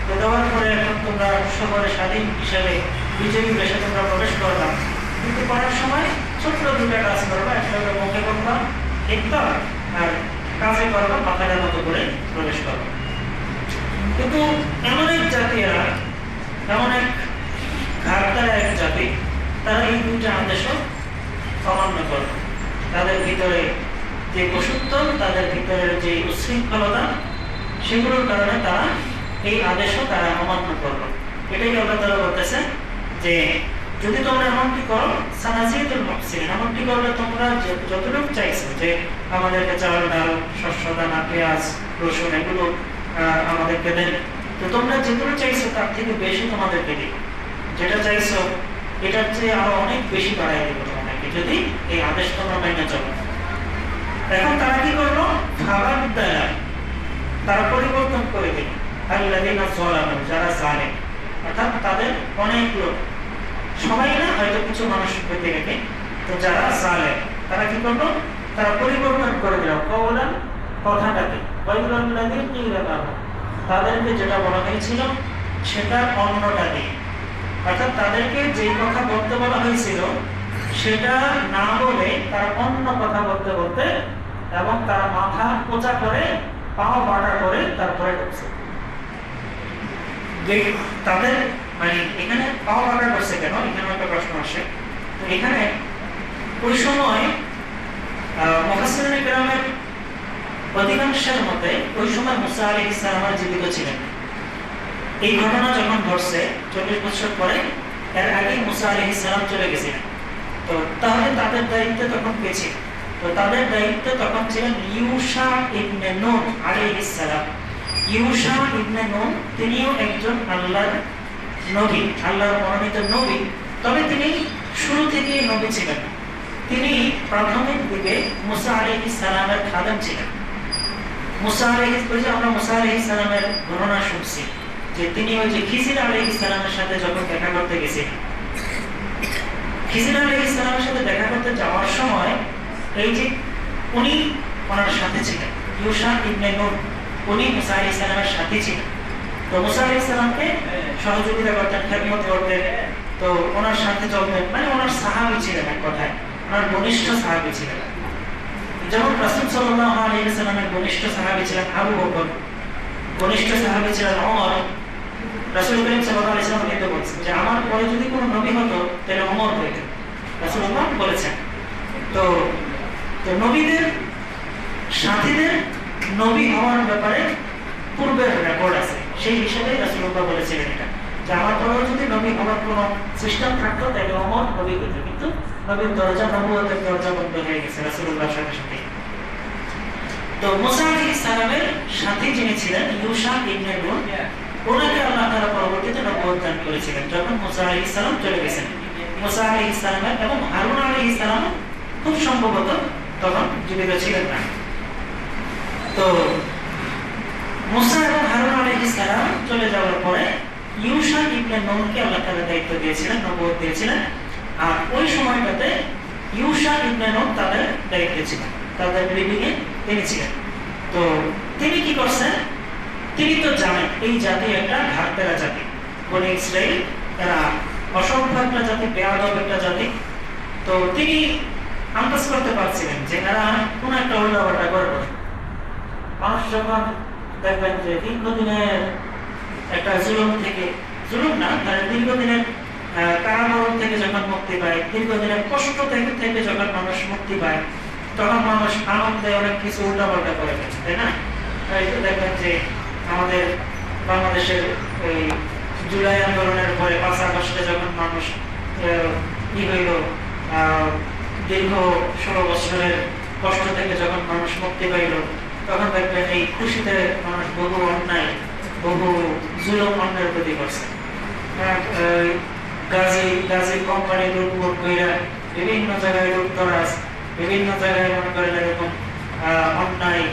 তো দেওয়ার পরে এখন তোমরা শহরে স্বাধীন হিসেবে বিজয়ী দেশে তোমরা প্রবেশ করলাম, কিন্তু করার সময় ছোট্ট দুটা কাজ করবা, একটা হলো মুখে করবা হিত্তা, আর কাজে করবা মাথাটার মতো করে প্রবেশ করবা। কিন্তু এমন এক জাতি, এমন এক ঘাটতারা এক জাতি, তারা এই দুইটা আদেশও অমান্য করবে। তাদের ভিতরে যে পশুত্ব, তাদের ভিতরের যে উচ্ছৃঙ্খলতা, সেগুলোর কারণে তারা এই আদেশও তারা অমান্য করবে। এটাই আল্লাহ তাআলা বলতেছে যে যদি তোমরা এমনটি করো সানাজিদুল মুহসিনিন, এমনটি করলে তোমরা যতটুকু চাইছো যে আমাদেরকে চাল ডাল শস্য দানা পেঁয়াজ রসুন এগুলো আমাদেরকে দেন, তো তোমরা যেগুলো চাইছো তার থেকে বেশি তোমাদেরকে দিই, যেটা চাইছো এটার চেয়ে আরো অনেক বেশি বাড়াই দেবো তোমাদেরকে, যদি এই আদেশ তোমরা মেনে চলো। এখন তারা কি করলো? তারা পরিবর্তন করে দিল আল্লাযীনা যালামু, যারা জালেম, অর্থাৎ তাদের অনেক লোক, সবাই না, হয়তো কিছু মানুষ পেতে গেছে। তো যারা জালেম তারা কি করলো? তারা পরিবর্তন করে দিল কওলান, কথাটাকে, তাদেরকে যেটা বলা হয়েছিল সেটা অন্যটা দিয়ে, অর্থাৎ তাদেরকে যে কথা বলতে বলা হয়েছিল সেটা না বলে তারা অন্য কথা বলতে বলতে, এবং তারা মাথা পোঁচা করে পাও বাটা করে তারপরে ঢুকছে। তাদের মানে এখানে পাও বাটা করছে কেন, এখানে একটা প্রশ্ন আসে। তো এখানে ওই সময় মুফাসসিরিনে কেরামের অধিকাংশের মতে ওই সময় মুসা আলাইহিস সালাম জীবিত ছিলেন। এই ঘটনা যখন ঘটছে 40 বছর পরে, এর আগে মুসা আলাইহিস সালাম চলে গেছিলেন। তো তাহলে তাদের দায়িত্ব তখন কে ছিল? তো তাদের দায়িত্ব তখন ছিলেন ইউশা ইবনে নুন আলাইহিস সালাম। ইউশা ইবনে নুন তিনিও একজন আল্লাহর নবী, আল্লাহর মনোনীত নবী, তবে তিনি শুরু থেকেই নবী ছিলেন। তিনি প্রাথমিক দিকে মুসা আলাইহিস সালামের খাদেম ছিলেন। আমরা মুসা আলাইহিস সালামের ঘটনা শুনছি যে তিনি ওই যে খিজির আলাইহিস সালামের সাথে যখন দেখা করতে গেছিলেন, খিজির আলাইহিস সালামের সাথে দেখা করতে যাওয়ার সময় এই যে উনি ওনার সাথে ছিলেন, ইউশা ইবনে নুন, উনি মুসা আলাইহিস সালামের সাথে ছিলেন। তো মুসা আলাইহিস সালামকে সহযোগিতা করতেন, খেদমত করতেন, তো ওনার সাথে চলতেন, মানে ওনার সাহাবী ছিলেন, এক কথায় ওনার ঘনিষ্ঠ সাহাবী ছিলেন। যেমন রাসূল সাল্লাল্লাহু আলাইহি ওয়াসাল্লামের ঘনিষ্ঠ সাহাবী ছিলেন আবু বকর, ঘনিষ্ঠ সাহাবী ছিলেন ওমর, রাসূল করিম সাল্লাল্লাহু আলাইহি ওয়াসাল্লাম কিন্তু বলেছেন যে আমার পরে যদি কোনো নবী হতো তাহলে ওমর হইতো, রাসূলুল্লাহ বলেছেন। তো নবীদের সাথীদের নবী হওয়ার ব্যাপারে পূর্বের রেকর্ড আছে, সেই হিসাবে রাসূলুল্লাহ বলেছিলেন এটা, যে আমার পরেও যদি নবী হওয়ার কোনো সিস্টেম থাকতো তাহলে ওমর নবী হইতো, কিন্তু নবীর দরজা, নবুয়তের দরজা বন্ধ হয়ে গেছে রাসূলুল্লাহর সাথে সাথে। তো মুসা আলাইহিস সালামের সাথী যিনি ছিলেন ইউশা ইবনে নুন, ওনাকে আল্লাহ তাআলা পরবর্তীতে নবুয়ত দান করেছিলেন যখন মুসা আলাইহিস সালাম চলে গেছেন। মুসা আলাইহিস সালামের এবং হারুন আলাইহিস সালাম খুব সম্ভবত তখন জীবিত ছিলেন না। তো মুসা এবং হারুন আলাইহিস সালাম চলে যাওয়ার পরে ইউশা ইবনে নুনকে আল্লাহ তাআলা দায়িত্ব দিয়েছিলেন, নবুয়ত দিয়েছিলেন। আর ওই সময়টাতে ইউশা ইবনে নুন তাদের দায়িত্বে ছিলেন, তাদের লিডিং এ তিনি ছিলেন। তো তিনি কি করছেন, তিনি তো জানেন এই জাতি একটা ঘাটতেরা জাতি, বনি ইসরাইল এরা অসভ্য একটা জাতি, বেয়াদব একটা জাতি। তো তিনি আন্দাজ করতে পারছিলেন যে এরা কোন একটা উল্টাপাল্টা করবে। মানুষ যখন দেখবেন যে দীর্ঘদিনের একটা জুলুম থেকে, জুলুম না, তারা দীর্ঘদিনের কারাবরণ থেকে যখন মুক্তি পায়, দীর্ঘদিনের কষ্ট থেকে যখন মানুষ মুক্তি পায়, তখন মানুষ আনন্দে অনেক কিছু উল্টাপাল্টা করে ফেলে, তাই না? দেখবেন যে আমাদের বাংলাদেশের ওই জুলাই আন্দোলনের পরে 5 আগস্টে যখন মানুষ কি হইল, দীর্ঘ 16 বছরের কষ্ট থেকে যখন মানুষ মুক্তি পাইল, তখন দেখবেন এই খুশিতে মানুষ বহু অন্যায়, বহু জুলুম অন্যায়ের প্রতি করছে। গাজী কোম্পানি লুটপাট কইরা বিভিন্ন জায়গায় লুটতরাজ, বিভিন্ন জায়গায় মনে করেন এরকম অন্যায়,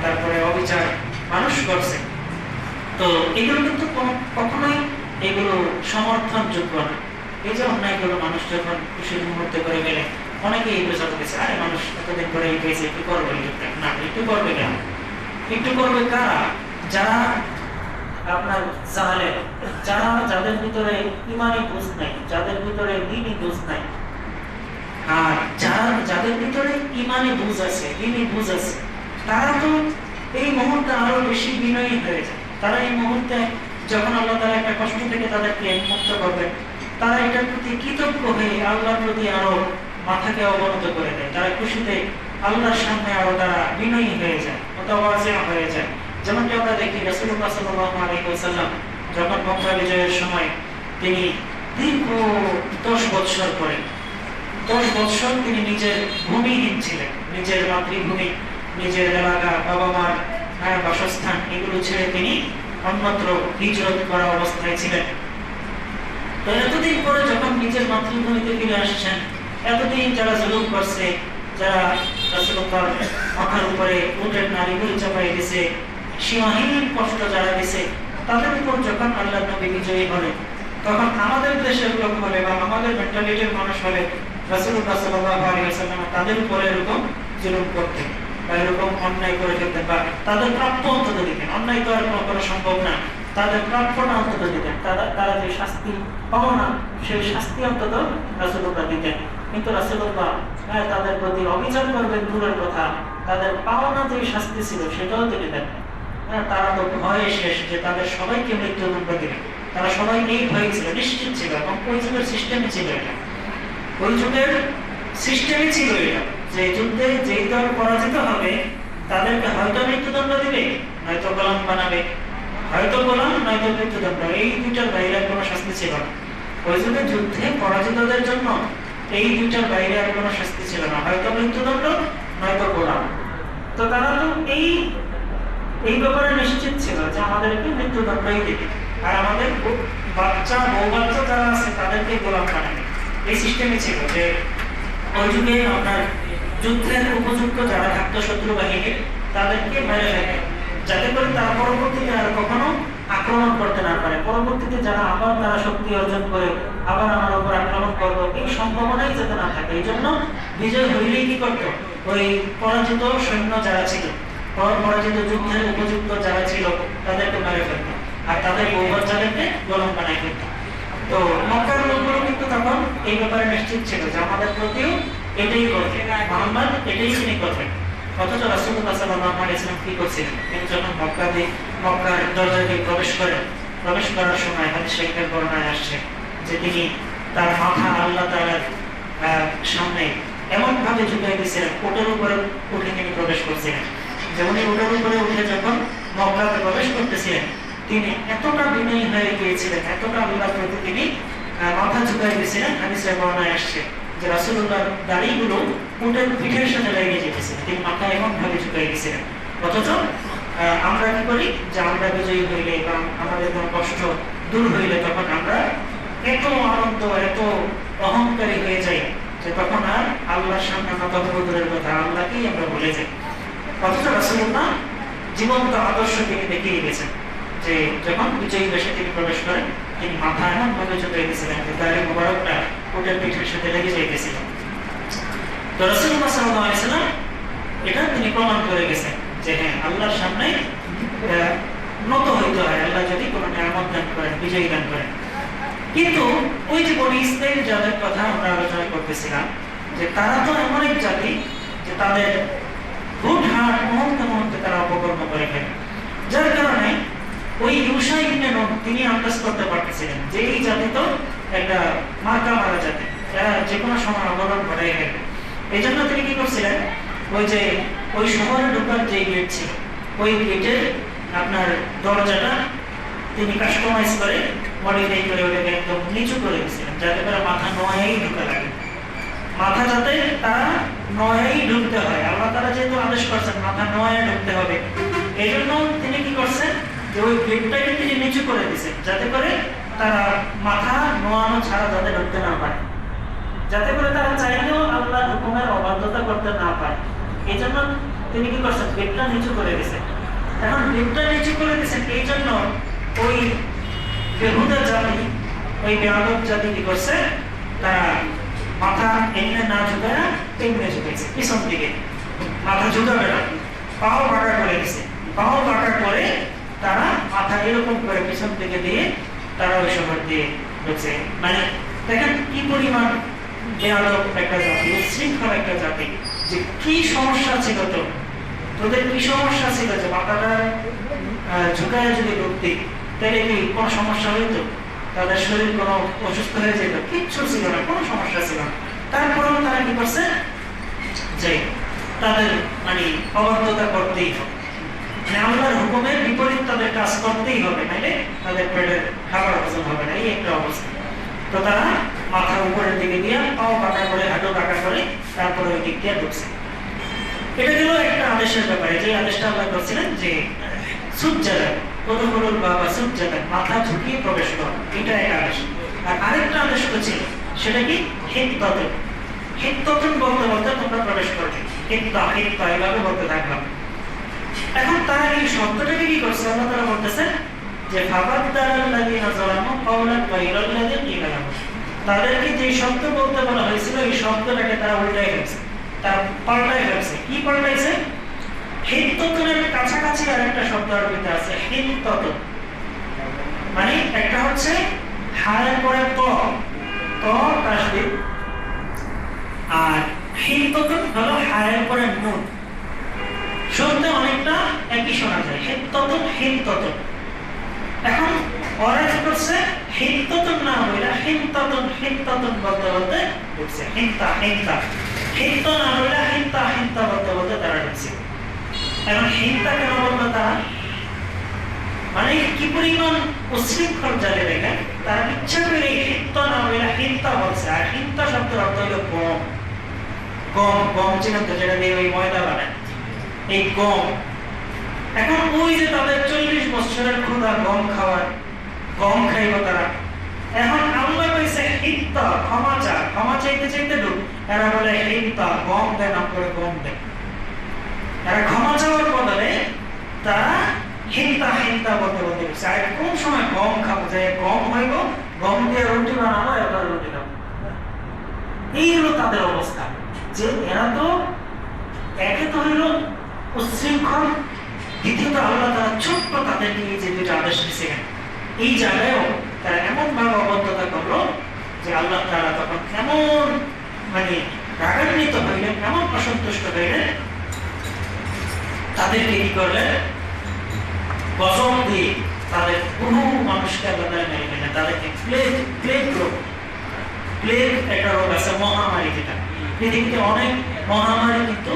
তারপরে অবিচার মানুষ করছে। তো এগুলো কিন্তু কখনোই এগুলো সমর্থনযোগ্য না। এই যে অন্যায়গুলো মানুষ যখন খুশির মুহূর্তে করে গেলে অনেকে এগুলো জানতে গেছে, আরে মানুষ এতদিন করে এই গেছে, একটু করবে না, একটু করবে কেন? একটু করবে কারা? যারা আপনার জালে, যাদের ভিতরে ইমানি বুঝ নাই, যাদের ভিতরে দ্বীনি বুঝ নাই। আর যাদের ভিতরে ইমানি বুঝ আছে, দ্বীনি বুঝ আছে, তারা তো এই মুহূর্তে আরো বেশি বিনয়ী হয়ে যায়। তারা এই মুহূর্তে যখন আল্লাহ তাআলা একটা কষ্ট থেকে তাদেরকে মুক্ত করবেন, তারা এটার প্রতি কৃতজ্ঞ হয়ে আল্লাহর প্রতি আরো মাথাকে অবনত করে দেয়। তারা খুশিতে আল্লাহর সামনে আরো তারা বিনয়ী হয়ে যায়, মুতাওয়াজিআ হয়ে যায়। যেমনটি আমরা দেখি রাসূলুল্লাহ সাল্লাল্লাহু আলাইহি ওয়াসাল্লাম যখন মক্কা বিজয়ের সময় তিনি দীর্ঘ 10 বছর পরে, 10 বছর তিনি নিজের ভূমিহীন ছিলেন, নিজের মাতৃভূমি, নিজের এলাকা, বাবা মার বাসস্থান, এগুলো ছেড়ে তিনি অন্যত্র হিজরত করা অবস্থায় ছিলেন। তো এতদিন পরে যখন নিজের মাতৃভূমিতে ফিরে আসছেন, এতদিন যারা জুলুম করছে, যারা রাসূলুল্লাহর মাথার উপরে উটের নাড়িগুলো চাপাই দিয়েছে, সীমাহীন কষ্ট যারা দিয়েছে, তাদের উপর যখন আল্লাহর নবী বিজয়ী হলেন, তখন আমাদের দেশের লোক হলে বা আমাদের মেন্টালিটির মানুষ হলে রাসূলুল্লাহ সাল্লাল্লাহু আলাইহি ওয়াসাল্লাম তাদের উপরে এরকম জুলুম করতেন বা এরকম অন্যায় করে ফেলতেন, বা তাদের প্রাপ্য অন্তত দিতেন। অন্যায় তো আর করা সম্ভব না, তাদের প্রাপ্যটা অন্তত দিতেন। তারা যে শাস্তি পাবো না, সেই শাস্তি অন্তত রাসূলুল্লাহ দিতেন। কিন্তু রাসূলুল্লাহ তাদের প্রতি অবিচার করবেন দূরের কথা, তাদের পাওনা যে শাস্তি ছিল সেটাও তিনি দেন। তারা তো ভয়ে শেষ যে তাদের সবাইকে মৃত্যুদণ্ড দিবে, তারা সবাই এই ভয়ে ছিল, নিশ্চিত ছিল। এবং ওই যুগের সিস্টেমই ছিল এটা, ওই যুগের সিস্টেমই ছিল এটা, যে যুদ্ধে যেই দল পরাজিত হবে তাদেরকে হয়তো মৃত্যুদণ্ড দিবে, নয়তো গোলাম বানাবে, হয়তো গোলাম নয়তো মৃত্যুদণ্ড, এই দুইটার বাইরে কোনো শাস্তি ছিল না। ওই যুগে যুদ্ধে পরাজিতদের জন্য এই দুইটার বাইরে আর কোনো শাস্তি ছিল না, হয়তো মৃত্যুদণ্ড নয়তো গোলাম। তো তারা তো এই ব্যাপারে নিশ্চিত ছিল যে আমাদেরকে মৃত্যুদণ্ডই দিবে, আর আমাদের বাচ্চা, বউ বাচ্চা যারা আছে তাদেরকে গোলাম বানাবে। এই সিস্টেমই ছিল যে ওই যুগে আপনার যুদ্ধের উপযুক্ত যারা থাকতো শত্রু বাহিনীর, তাদেরকে মেরে ফেলে, যাতে করে তারা পরবর্তীতে আর কখনো আক্রমণ করতে না পারে। পরবর্তীতে যারা আবার তারা শক্তি অর্জন করে আবার আমার উপর আক্রমণ করবো, এই সম্ভাবনাই যাতে না থাকে। এই জন্য বিজয় হইলেই কি করতো, ওই পরাজিত সৈন্য যারা ছিল, পরাজিত যুদ্ধের উপযুক্ত যারা ছিল তাদেরকে মেরে ফেলতো, আর তাদের বউ বাচ্চাদেরকে গোলাম বানাই ফেলতো। তো মক্কার লোকগুলো কিন্তু তখন এই ব্যাপারে নিশ্চিত ছিল যে আমাদের প্রতিও এটাই করবে, মুহাম্মদ এটাই তিনি করবেন। অথচ রাসূলুল্লাহ সাল্লাল্লাহু আলাইহি ওয়াসাল্লাম কি করছিলেন, তিনি যখন মক্কার দরজা দিয়ে প্রবেশ করেন, প্রবেশ করার সময় হাদিস শরীফের বর্ণনায় আসছে যে তিনি তার মাথা আল্লাহ তাআলার সামনে এমন ভাবে ঝুঁকিয়ে দিয়েছিলেন, ওটার উপরে উঠে তিনি প্রবেশ করছিলেন। যেমন ওটার উপরে উঠে যখন মক্কাতে প্রবেশ করতেছিলেন, তিনি এতটা বিনয়ী হয়ে গিয়েছিলেন, এতটা আল্লাহর প্রতি তিনি মাথা ঝুঁকিয়ে দিয়েছিলেন। হাদিসের বর্ণনায় আসছে যে রাসূলুল্লাহর দাড়িগুলো উটের পিঠের সাথে লেগে যেতেছে, তিনি মাথা এমন ভাবে ঝুঁকিয়ে দিয়েছিলেন। অথচ আমরা কি করি যে আমরা বিজয়ী হইলে বা আমাদের কোনো কষ্ট দূর হইলে তখন আমরা এত আনন্দ, এত অহংকারী হয়ে যাই যে তখন আর আল্লাহর সামনে মাথার কথা আল্লাহকেই আমরা ভুলে যাই। অথচ রাসূলুল্লাহ জীবন্ত আদর্শ তিনি দেখিয়ে গেছেন যে যখন বিজয়ী বেশে তিনি প্রবেশ করেন, তিনি মাথা এমন ভাবে ঝুঁকিয়ে দিয়েছিলেন যে দাড়ি মোবারকটা উটের পিঠের সাথে লেগে যাইতেছিল। তো রাসূলুল্লাহ সাল্লাল্লাহু আলাইহি ওয়াসাল্লাম এটা তিনি প্রমাণ করে গেছেন যে হ্যাঁ, আল্লাহর সামনে নত হইতে হয় আল্লাহ যদি কোনো নিয়ামত দান করেন, বিজয়ী দান করেন। কিন্তু ওই যে বনি ইসরাইল যাদের কথা আমরা আলোচনা করতেছিলাম, যে তারা তো এমন এক জাতি যে তাদের হুটহাট মুহূর্তে মুহূর্তে তারা অপকর্ম করে ফেলে, যার কারণে ওই ইউশা ইবনে নূন তিনি আন্দাজ করতে পারতেছিলেন যে এই জাতি তো একটা মার্কা মারা জাতি, যারা যে কোনো সময় অবরোধ ঘটাই ফেলবে। এই জন্য তিনি কি করছিলেন, ওই শহরে ঢোকার যে গেট ছিল, ওই গেটের আপনার দরজাটা তিনি কাস্টমাইজ করে মডিফাই করে ওটাকে একদম নিচু করে দিয়েছিলেন, যাতে করে মাথা নয়াই ঢুকে লাগে, মাথা যাতে তারা নয়াই ঢুকতে হয়। আল্লাহ তারা যেহেতু আদেশ করছেন মাথা নয়া ঢুকতে হবে, এই জন্য তিনি কি করছেন যে ওই গেটটাকে তিনি নিচু করে দিয়েছেন, যাতে করে তারা মাথা নোয়ানো ছাড়া যাতে ঢুকতে না পারে, যাতে করে তারা চাইলেও আল্লাহর হুকুমের অবাধ্যতা করতে না পারে। এই জন্য তিনি কি করছেন, গেটটা নিচু করে দিয়েছেন। এখন গেটটা নিচু করে দিয়েছেন এই জন্য ওই বেহুদা জাতি, ওই বেয়াদব জাতি কি করছে, তারা মাথা এমনি না ঝুঁকায় তেমনি ঝুঁকেছে পিছন দিকে, মাথা ঝুঁকাবে না, পাও বাঁকা করে দিছে, পাও বাঁকা করে তারা মাথা এরকম করে পিছন দিকে দিয়ে তারা ওই শহর দিয়ে ঢুকছে। মানে দেখেন কি পরিমাণ বেয়াদব একটা জাতি, উচ্ছৃঙ্খল একটা জাতি, যে কি সমস্যা ছিল তোদের কি সমস্যা ছিল যে মাথাটা ঝুঁকায় যদি ঢুকতি তাহলে কি কোনো সমস্যা হইতো, তাদের শরীর কোনো অসুস্থ হয়ে যেত, কিচ্ছু ছিল না, কোনো সমস্যা ছিল না। তারপরেও তারা কি করছে যে তাদের মানে অবাধ্যতা করতেই হবে, মানে আল্লাহর হুকুমের বিপরীত তাদের কাজ করতেই হবে, নাইলে তাদের পেটের খাবার হজম হবে না, এই একটা অবস্থা। তো তারা মাথা উপরের দিকে দিয়ে পাও বাঁকা করে, হাঁটু বাঁকা করে তারপরে ওই দিক দিয়ে ঢুকছে। এটা ছিল একটা আদেশের ব্যাপারে, যে আদেশটা আল্লাহ করছিলেন যে সুজ্জাদা, ওদখুলুল বাবা সুজ্জাদা, মাথা ঝুঁকিয়ে প্রবেশ কর, এটা এক আদেশ। আর আরেকটা আদেশ ছিল, সেটা কি হিত্তাতুন, হিত্তাতুন বলতে বলতে তোমরা প্রবেশ করবে, হিত্তা হিত্তা এভাবে বলতে থাকলাম। এখন তারা এই শব্দটাকে কি করছে, আল্লাহ তাআলা বলতেছেন যে ফাবাদদালাল্লাযীনা যালামু কাওলান গায়রাল্লাযী কিলা লাহুম, তাদেরকে যে শব্দ বলতে বলা হয়েছিল এই শব্দটাকে তারা উল্টাই ফেলছে, তারা পাল্টাই ফেলছে। কি পাল্টাইছে, হিত্তাতুনের কাছাকাছি আরেকটা শব্দ আরবিতে আছে হিত্তাতুন, মানে একটা হচ্ছে হায়ের পরে ত তাসদীদ, আর হিত্তাতুন হলো হায়ের পরে নুন, শুনতে অনেকটা একই শোনা যায়, হিত্তাতুন হিত্তাতুন। এখন ওরা কি করছে, হিত্তাতুন না হইলা হিত্তাতুন হিত্তাতুন বলতে বলতে ঢুকছে, হিত্তা হিত্তা, হিত্তা না হইলা হিত্তা হিত্তা বলতে বলতে তারা ঢুকছে। এখন হিংসা কেন বললো তারা, মানে কি পরিমাণ উচ্ছৃঙ্খল জাতি দেখেন, তারা ইচ্ছা করে হিংসা না হইলে হিংসা বলছে। আর হিংসা শব্দের অর্থ হইল গম, গম গম চিনেন তো, যেটা দিয়ে ওই ময়দা বানায়, এই গম। এখন ওই যে তাদের 40 বছরের ক্ষুধা গম খাওয়ার, গম খাইব তারা। এখন আল্লাহ কইছে হিংসা, ক্ষমা চা, ক্ষমা চাইতে চাইতে ঢুক, এরা বলে হিংসা গম দেন, আপনারা গম দেন। তারা ক্ষমা চাওয়ার বদলে তারা হিংসা হিংসা বলতে বলতে চাই, কোন সময় গম খাবো, যে গম হইব, গম দিয়ে রুটি বানাবো, এবার রুটি খাবো। এই হলো তাদের অবস্থা, যে এরা তো একে তো হইল উচ্ছৃঙ্খল, দ্বিতীয়ত আল্লাহ তারা ছোট্ট তাদেরকে যে দুইটা আদেশ দিয়েছিলেন, এই জায়গায়ও তারা এমন ভাবে অবদ্ধতা করলো যে আল্লাহ তারা তখন এমন মানে রাগান্বিত হইলেন, এমন অসন্তুষ্ট হইলেন, তাদেরকে কি করলেন, গজব দিয়ে তাদের বহু মানুষকে আল্লাহ তাআলা মেরে ফেলেন। তাদেরকে প্লেগ রোগ, প্লেগ একটা রোগ আছে, মহামারী, যেটা পৃথিবীতে অনেক মহামারী কিন্তু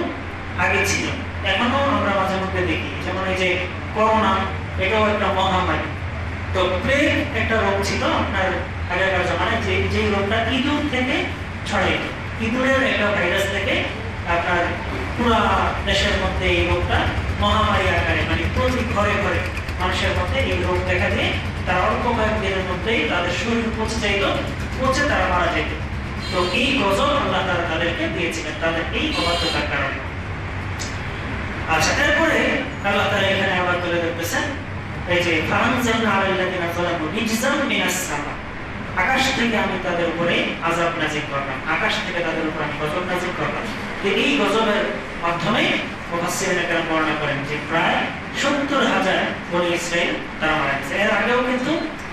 আগে ছিল, এখনো আমরা মাঝে মধ্যে দেখি, যেমন এই যে করোনা, এটাও একটা মহামারী। তো প্লেগ একটা রোগ ছিল আপনার আগেকার জমানায়, যে রোগটা ইঁদুর থেকে ছড়াইত, ইঁদুরের একটা ভাইরাস থেকে আপনার পুরা দেশের মধ্যে এই রোগটা মহামারী আকারে, মানে প্রতি ঘরে ঘরে মানুষের মধ্যে এই রোগ দেখা দিয়ে তারা অল্প কয়েকদিনের মধ্যেই তাদের শরীর পচে যাইত, পচে তারা মারা যেত। তো এই গজব আল্লাহ তাআলা তাদেরকে দিয়েছিলেন তাদের এই অবাধ্যতার কারণে। আচ্ছা, এরপরে আল্লাহ তাআলা এখানে আবার তুলে ধরতেছেন এই যে ফানজালনা আলাল্লাযিনা যালামু রিজজাম মিনাস সামা, আকাশ থেকে আমি তাদের উপরে আযাব নাযিল করলাম, আকাশ থেকে তাদের উপর আমি গজব নাযিল করলাম। তো এই গজবের মাধ্যমে মুফাসসিরিনে কেরাম বর্ণনা করেন যে প্রায় ৭০,০০০ বনী ইসরাঈল তারা মারা গেছে। এর আগেও কিন্তু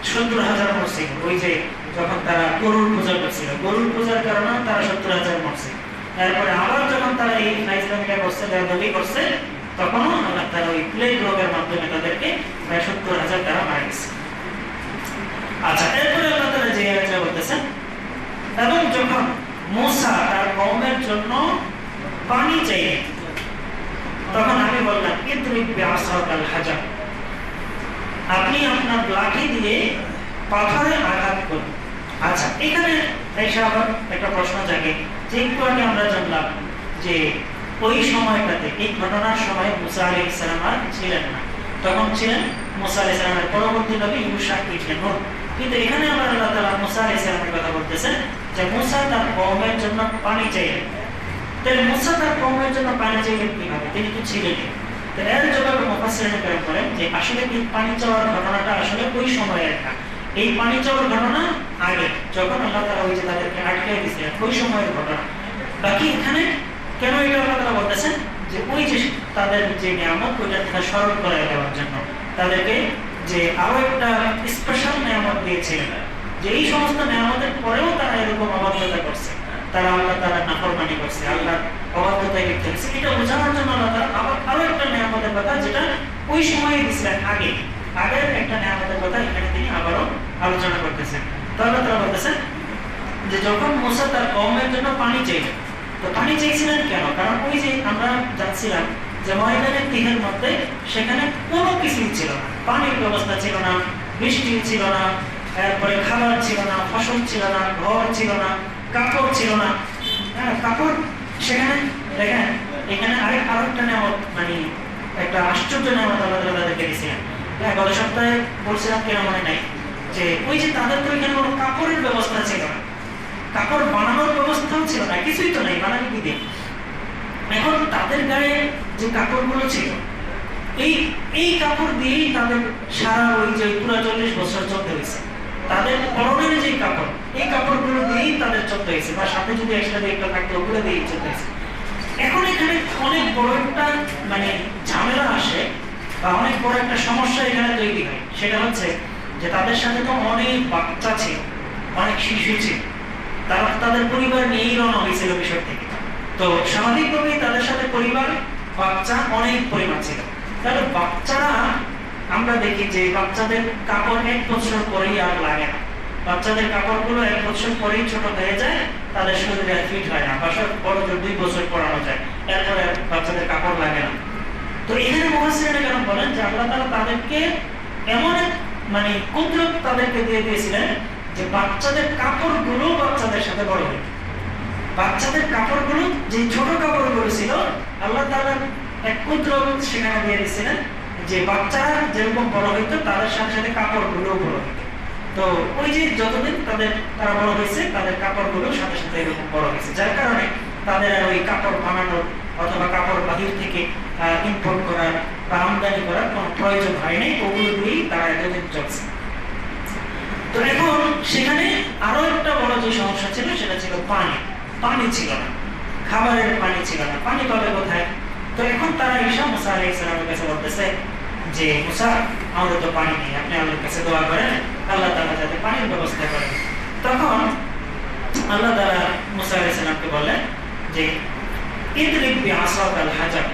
৭০,০০০ মরছে, ওই যে যখন তারা গরুর পূজা করছিল, গরুর পূজার কারণে তারা ৭০,০০০ মরছে। এরপরে আবার যখন তারা এই ইসলামিকা করছে, দাবি করছে, তখনও আল্লাহ তাআলা ওই প্লেগ রোগের মাধ্যমে তাদেরকে প্রায় ৭০,০০০ তারা মারা গেছে। আচ্ছা, এরপরে আল্লাহ তাআলা যে আয়াতটা বলতেছেন, এবং যখন মূসা তার কওমের জন্য পানি চাইলেন, তখন আমি বললাম ইদরিব বিআসাকাল হাজার, আপনি আপনার লাঠি দিয়ে পাথরে আঘাত করুন। আচ্ছা, এখানে এসে আবার একটা প্রশ্ন জাগে যে একটু আগে আমরা জানলাম যে ওই সময়টাতে, এই ঘটনার সময় মূসা আলাইহিস সালাম আর ছিলেন না, তখন ছিলেন মূসা আলাইহিস সালামের পরবর্তী নবী ইউশা ইবনে নূন। কিন্তু এখানে আবার আল্লাহ তাআলা মূসা আলাইহিস সালামের কথা বলতেছেন যে মূসা তার কওমের জন্য পানি চাইলেন। তাহলে মূসা তার কওমের জন্য পানি চাইলেন কিভাবে? তিনি তো ছিলেন। তো এর জবাবে মুফাসসিরিনে কেরাম বলেন যে আসলে এই পানি চাওয়ার ঘটনাটা আসলে ওই সময়ের না, এই পানি চাওয়ার ঘটনা আগে, যখন আল্লাহ তাআলা ওই যে তাদেরকে আটকে দিয়েছিলেন, ওই সময়ের ঘটনা। বাকি এখানে কেন এটা আল্লাহ তাআলা বলতেছেন যে ওই যে তাদের যে নিয়ামত, ওইটা তারা স্মরণ করায় দেওয়ার জন্য, তাদেরকে যে আরো একটা স্পেশাল নিয়ামত দিয়েছিলেন, যে এই সমস্ত নিয়ামতের পরেও তারা এরকম অবাধ্যতা করছে, তারা আল্লাহ তাআলার নাফরমানি করছে, আল্লাহর অবাধ্যতায় লিপ্ত হয়েছে, এটা বোঝানোর জন্য আল্লাহ তাআলা আবার আরো একটা নিয়ামতের কথা, যেটা ওই সময়ে দিয়েছিলেন আগের একটা নিয়ামতের কথা এখানে তিনি আবারও আলোচনা করতেছেন। তো আল্লাহ তাআলা বলতেছেন যে যখন মূসা তার কওমের জন্য পানি চাইলেন, তো পানি চাইছিলেন কেন? কারণ ওই যে আমরা জানছিলাম যে ময়দানে তিহের মধ্যে সেখানে কোনো কিছুই ছিল না, পানির ব্যবস্থা ছিল না, বৃষ্টি ছিল না, এরপরে খাবার ছিল না, ফসল ছিল না, ঘর ছিল না, কাপড় ছিল না। হ্যাঁ, কাপড় সেখানে দেখেন, এখানে আরো একটা নিয়ামত, মানে একটা আশ্চর্য নিয়ামত আল্লাহ তাআলা তাদেরকে দিয়েছিলেন। হ্যাঁ, গত সপ্তাহে বলছিলাম, কেন মনে নাই, যে ওই যে তাদের তো এখানে কোনো কাপড়ের ব্যবস্থা ছিল না, কাপড় বানানোর ব্যবস্থাও ছিল না, কিছুই তো নেই, বানাবে কি দিয়ে? এখন তাদের গায়ে যে কাপড়গুলো ছিল, এই কাপড় দিয়েই তাদের সারা ওই যে পুরো 40 বছর চলতে হয়েছে। তাদের পরনের যে কাপড়, এই কাপড়গুলো দিয়েই তাদের চলতে হয়েছে, বা সাথে যদি একটা থাকতো ওগুলো দিয়েই চলতে হয়েছে। এখন এখানে অনেক বড় একটা মানে ঝামেলা আসে, বা অনেক বড় একটা সমস্যা এখানে তৈরি হয়। সেটা হচ্ছে যে তাদের সাথে তো অনেক বাচ্চা ছিল, অনেক শিশু ছিল, তারা তাদের পরিবার নিয়েই রওনা হয়েছিল মিশর থেকে। তো স্বাভাবিকভাবেই তাদের সাথে পরিবার, বাচ্চা অনেক পরিমাণ ছিল। তাহলে বাচ্চারা, আমরা দেখি যে বাচ্চাদের কাপড় 1 বছর পরেই আর লাগে না, বাচ্চাদের কাপড়গুলো 1 বছর পরেই ছোট হয়ে যায়, তাদের শরীরে ফিট হয় না, বা বড় জোর 2 বছর পরানো যায়, এরপরে বাচ্চাদের কাপড় লাগে না। তো এখানে মুফাসসিরিনে কেরাম বলেন যে আল্লাহ তাআলা তাদেরকে এমন এক মানে কুদরত তাদেরকে দিয়ে দিয়েছিলেন যে বাচ্চাদের কাপড়গুলো বাচ্চাদের সাথে বড় হয়। বাচ্চাদের কাপড়গুলো, যে ছোট কাপড়গুলো ছিল, আল্লাহ তাআলা এক কুদরত সেখানে দিয়ে দিয়েছিলেন যে বাচ্চারা যেরকম বড় হইতো, তাদের সাথে সাথে কাপড়গুলো বড় হইতো। তো ওই যে যতদিন তারা বড় হয়েছে, তাদের কাপড়গুলো সাথে সাথে এরকম বড় হয়েছে, যার কারণে তাদের আর ওই কাপড় বানানোর অথবা কাপড় বাহির থেকে ইম্পোর্ট করার বা আমদানি করার কোনো প্রয়োজন হয় নাই, ওগুলো দিয়েই তারা এতদিন চলছে। তো এখন সেখানে আরো একটা বড় যে সমস্যা ছিল, সেটা ছিল পানি ছিল না, খাবারের পানি ছিল না, পানি পাবে কোথায়? তো এখন তারা ঈসা মূসা আলাইহিস সালামের কাছে বলতেছে যে মূসা, আমাদের তো পানি নেই, আপনি আল্লাহর কাছে দোয়া করেন, আল্লাহ তাআলা যাতে পানির ব্যবস্থা করেন। তখন আল্লাহ তাআলা মূসা আলাইহিস সালামকে বললেন যে ইদরিব বিআসাকাল হাজার,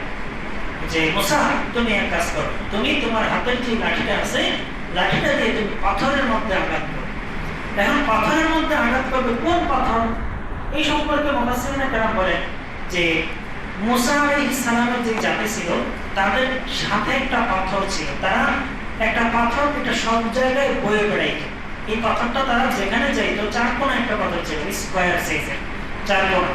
যে মূসা তুমি এক কাজ করো, তুমি তোমার হাতের যে লাঠিটা আছে, লাঠিটা দিয়ে তুমি পাথরের মধ্যে আঘাত করো। এখন পাথরের মধ্যে আঘাত করবে, কোন পাথর? এই সম্পর্কে মুফাসসিরিনে কেরাম বলেন যে মুসা আলাইহিস সালামের যে জাতি ছিল তাদের সাথে একটা পাথর ছিল, তারা একটা পাথর এটা সব জায়গায় বয়ে বেড়াইতো। এই পাথরটা তারা যেখানে যাইতো, চার কোণা একটা পাথর ছিল, স্কোয়ার সাইজের চার কোণা।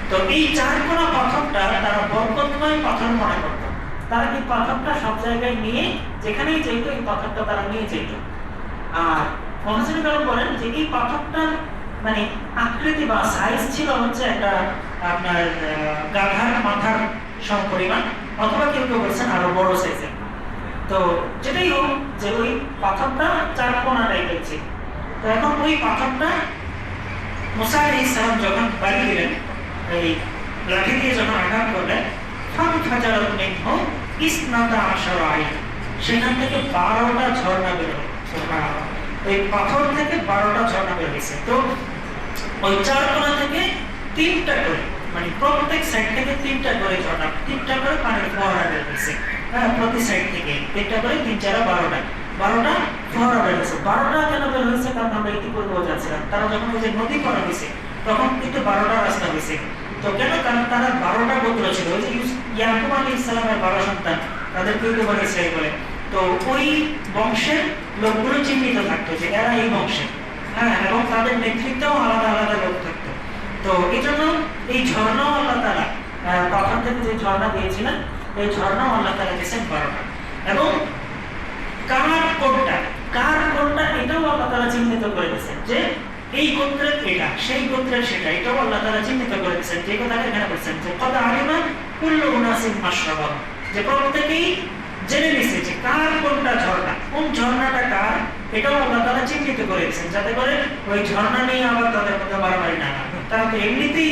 তো এই চার কোণা পাথরটা তারা বরকতময় পাথর মনে করত। তারা এই পাথরটা সব জায়গায় নিয়ে যেখানেই যেত এই পাথরটা তারা নিয়ে যেত। আর মুফাসসিরিন কারণ বলেন যে এই পাথরটার মানে আকৃতি বা সাইজ ছিল হচ্ছে একটা আপনার গাধার মাথার সমপরিমাণ, অথবা কেউ কেউ বলছেন আরো বড় সাইজের। তো যেটাই হোক যে ওই পাথরটা চার কোণা টাইপের ছিল। তো এখন ওই পাথরটা মুসা আলাইহিস সালাম যখন বাড়ি দিলেন, এই লাঠি দিয়ে যখন আঘাত করলেন, ফানফাজারাত মিনহু ইসনাতা আশারা আইন, সেখান থেকে 12টা ঝর্ণা বের হলো। সুবহানাল্লাহ, এই পাথর থেকে 12টা ঝর্ণা বের হয়েছে। তো ওই চার কোণা থেকে 3টা করে, মানে প্রত্যেক সাইড থেকে 3টা করে ঝর্ণা, 3টা করে পানির ফোয়ারা বের হয়েছে। হ্যাঁ, প্রতি সাইড থেকে 3টা করে, 3 4 12টা ফোয়ারা বের হয়েছে। 12টা কেন বের হয়েছে? কারণ আমরা ইতিপূর্বে যাচ্ছিলাম, তারা যখন ওই যে নদী করা হয়েছে তখন কিন্তু 12টা রাস্তা হয়েছে। তো কেন? কারণ তারা 12টা গোত্র ছিল। ওই যে ইয়াকুব আলাইহিস সালামের 12 সন্তান, তাদেরকে তো বলে ইসরাঈল বলে। তো ওই বংশের লোকগুলো চিহ্নিত থাকতো যে এরা এই বংশের। হ্যাঁ, এবং তাদের নেতৃত্বেও আলাদা আলাদা লোক থাকতো। তো এই জন্য এই ঝর্ণাও আল্লাহ তাআলা পাথর থেকে যে ঝর্ণা দিয়েছিলেন, এই ঝর্ণাও আল্লাহ তাআলা দিয়েছেন 12টা। এবং কার কোনটা এটাও আল্লাহ তাআলা চিহ্নিত করে দিয়েছেন যে এই গোত্রের এটা, সেই গোত্রের সেটা, এটাও আল্লাহ তাআলা চিহ্নিত করে দিয়েছেন। যে কথাটা এখানে বলছেন যে কদ আলিমা কুল্লু উনাসিন মাশরাবাহুম, যে প্রত্যেকেই জেনে নিছে যে কার কোনটা ঝর্ণা, কোন ঝর্ণাটা কার, এটাও আল্লাহ তাআলা চিহ্নিত করে দিয়েছেন, যাতে করে ওই ঝর্ণা নিয়ে আবার তাদের মধ্যে মারামারি না হয়। তারা তো এমনিতেই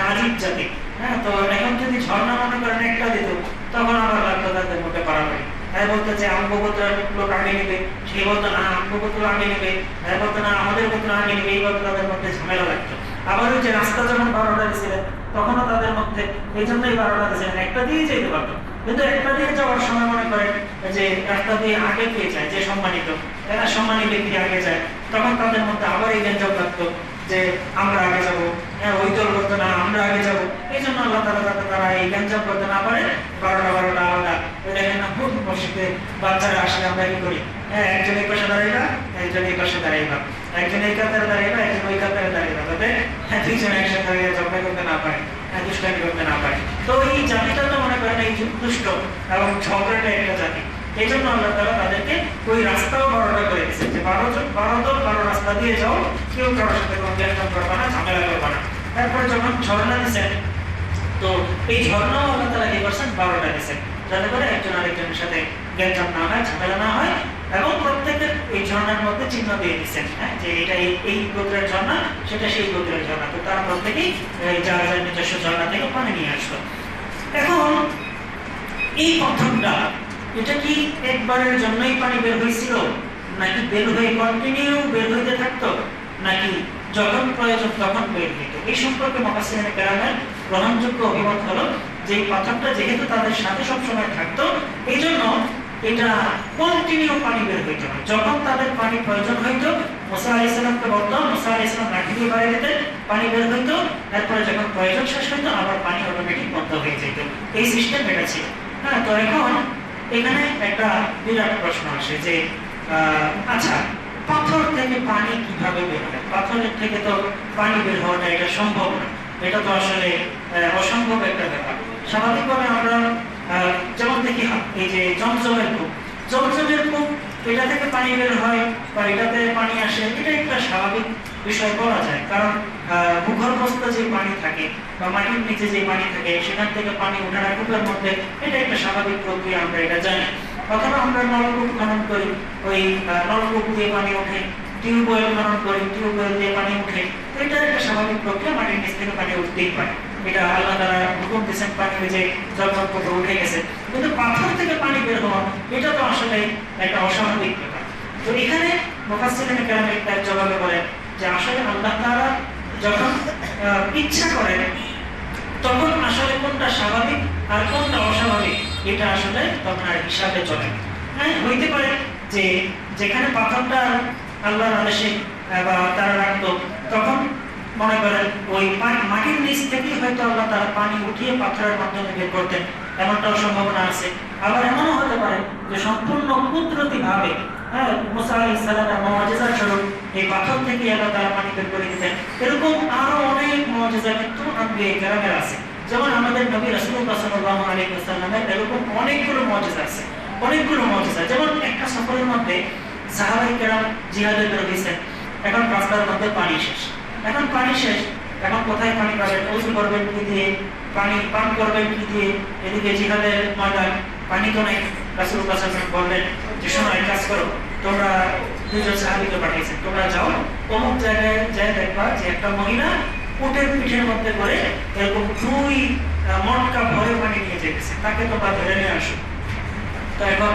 আজীব জাতি। হ্যাঁ, তো এখন যদি ঝর্ণা মনে করেন একটা দিত, তখন আবার লাগতো তাদের মধ্যে মারামারি। হ্যাঁ, বলতো যে আমগো গোত্রের লোক আগে নেবে, সেই বলতো না আমগো গোত্র আগে নেবে, হ্যাঁ বলতো না আমাদের গোত্র আগে নেবে, এই বলতো তাদের মধ্যে ঝামেলা লাগতো। আবার ওই যে রাস্তা যখন 12টা দিয়েছিলেন, তখনও তাদের মধ্যে এই জন্যই 12টা দিয়েছিলেন, একটা দিয়ে যেতে পারতো। কিন্তু একটা দিয়ে যাওয়ার সময় মনে করেন যে একটা দিয়ে আগে পেয়ে যায় যে সম্মানিত, এরা সম্মানী ব্যক্তি আগে যায়, তখন তাদের মধ্যে আবার এই গ্যাঞ্জাম লাগতো যে আমরা আগে যাবো, হ্যাঁ ওই দল করতো না আমরা আগে যাবো। এই জন্য আল্লাহ তাআলা যাতে তারা এই গ্যাঞ্জাম করতে না পারে 12টা আলাদা। দেখেন না, খুব মসজিদে বাচ্চারা আসলে আমরা কি করি, হ্যাঁ একজন এই পাশে দাঁড়াইবা, একজন এই পাশে দাঁড়াইবা, একজন এই কাতারে দাঁড়াইবা, একজন ওই কাতারে দাঁড়াইবা, যাতে দুইজন একসাথে দাঁড়িয়ে ঝগড়া করতে না পারে, দুষ্টামি করতে না পারে। তো এই জাতিটা তো মনে করেন এই দুষ্ট এবং ঝগড়াটা একটা জাতি। এই জন্য আল্লাহ তাআলা তাদেরকে ওই রাস্তাও 12টা করে দিয়েছে যে 12 দল 12 রাস্তা দিয়ে যাও, কেউ কারোর সাথে কোনো গ্যাঞ্জাম করবে না, ঝামেলা করবে না। তারপরে যখন ঝর্ণা দিয়েছেন, তো এই ঝর্ণাও আল্লাহ তাআলা কি করছেন 12টা দিয়েছেন, যাতে করে একজন আরেকজনের সাথে গ্যাঞ্জাম না হয়, ঝামেলা না হয়। এবং প্রত্যেকের এই ঝর্ণার মধ্যে চিহ্ন দিয়ে দিচ্ছেন, হ্যাঁ যে এটা এই গোত্রের ঝর্ণা, সেটা সেই গোত্রের ঝর্ণা। তো তারা প্রত্যেকেই যার যার নিজস্ব ঝর্ণা থেকে পানি নিয়ে আসলো। এখন এই পাথরটা, এটা কি একবারের জন্যই পানি বের হয়েছিল, নাকি বের হয়ে কন্টিনিউ বের হইতে থাকতো, নাকি যখন প্রয়োজন তখন বের হইতো? এই সম্পর্কে মুফাসসিরিনে কেরামের গ্রহণযোগ্য অভিমত হলো যে এই পাথরটা যেহেতু তাদের সাথে সবসময় থাকতো, এই জন্য এটা কন্টিনিউ পানি বের হইতো না। যখন তাদের পানি প্রয়োজন হইতো, মুসা আলাইহিস সালামকে বলতো, মুসা আলাইহিস সালাম লাঠি দিয়ে বাড়ি দিতেন, পানি বের হইতো। এরপরে যখন প্রয়োজন শেষ হইতো, আবার পানি অটোমেটিক বন্ধ হয়ে যেত। এই সিস্টেম এটা ছিল। হ্যাঁ, তো এখন এখানে একটা বিরাট প্রশ্ন আসে যে আচ্ছা, পাথর থেকে পানি কিভাবে বের হয়? পাথরের থেকে তো পানি বের হওয়াটা এটা সম্ভব না, এটা তো আসলে অসম্ভব একটা ব্যাপার। স্বাভাবিকভাবে আমরা যেমন দেখি এই যে জমজমের কূপ, এটা থেকে পানি বের হয় বা এটাতে পানি আসে, এটা একটা স্বাভাবিক বিষয় বলা যায়। কারণ ভূগর্ভস্থ যে পানি থাকে বা মাটির নিচে যে পানি থাকে, সেখান থেকে পানি ওঠানো কূপের মধ্যে, এটা একটা স্বাভাবিক প্রক্রিয়া, আমরা এটা জানি। অথবা আমরা নলকূপ খনন করি, ওই নলকূপ দিয়ে পানি ওঠে, টিউবওয়েল খনন করি, টিউবওয়েল দিয়ে পানি উঠে, এটা একটা স্বাভাবিক প্রক্রিয়া, মাটির নিচ থেকে পানি উঠতেই পারে। এটা আল্লাহ তাআলা হুকুম দিয়েছেন, পানি যে জলপথ পথে উঠে গেছে। কিন্তু পাথর থেকে পানি বের হওয়া, এটা তো আসলে একটা অস্বাভাবিক ব্যাপার। তো এখানে মুফাসসিরিনে কেরাম একটা জবাবে বলেন যে আসলে আল্লাহ তাআলা যখন ইচ্ছা করেন, তখন আসলে কোনটা স্বাভাবিক আর কোনটা অস্বাভাবিক, এটা আসলে তখন আর হিসাবে চলে। হ্যাঁ, হইতে পারে যে যেখানে পাথরটা আল্লাহর আদেশে বা তারা রাখতো, তখন মনে করেন ওই মাটির নিচ থেকেই হয়তো আল্লাহ তারা পানি উঠিয়ে পাথরের মাধ্যমে বের করতেন, এমনটাও সম্ভাবনা আছে। আবার এমনও হতে পারে যে সম্পূর্ণ কুদরতি ভাবে মুসা আলাইহিস সালামের মুআজিজার স্বরূপ এই পাথর থেকে আল্লাহ তারা পানি বের করে দিতেন। এরকম আরো অনেক মুআজিজা কিন্তু আম্বিয়া কেরামের আছে। যেমন আমাদের নবী রাসূলুল্লাহ সাল্লাল্লাহু আলাইহি ওয়াসাল্লামের এরকম অনেকগুলো মুআজিজা আছে, অনেকগুলো মুআজিজা। যেমন একটা সফরের মধ্যে সাহাবায়ে কেরাম জিহাদে বের হয়েছেন, এখন রাস্তার মধ্যে পানি শেষ, এখন পানি শেষ, এখন কোথায় পানি পাবেন? ওযু করবেন কি দিয়ে, পানি পান করবেন কি দিয়ে? এদিকে জিহাদের ময়দান, পানি তো নাই। রাসূলুল্লাহ সাল্লাল্লাহু আলাইহি ওয়াসাল্লাম বললেন যে শোনো, এক কাজ করো, তোমরা দুজন সাহাবীকে পাঠিয়েছেন, তোমরা যাও অমুক জায়গায় যায় দেখবা যে একটা মহিলা উটের পিঠের মধ্যে করে এরকম 2 মটকা ভরে পানি নিয়ে যেতেছে, তাকে তোমরা ধরে নিয়ে আসো। তো এখন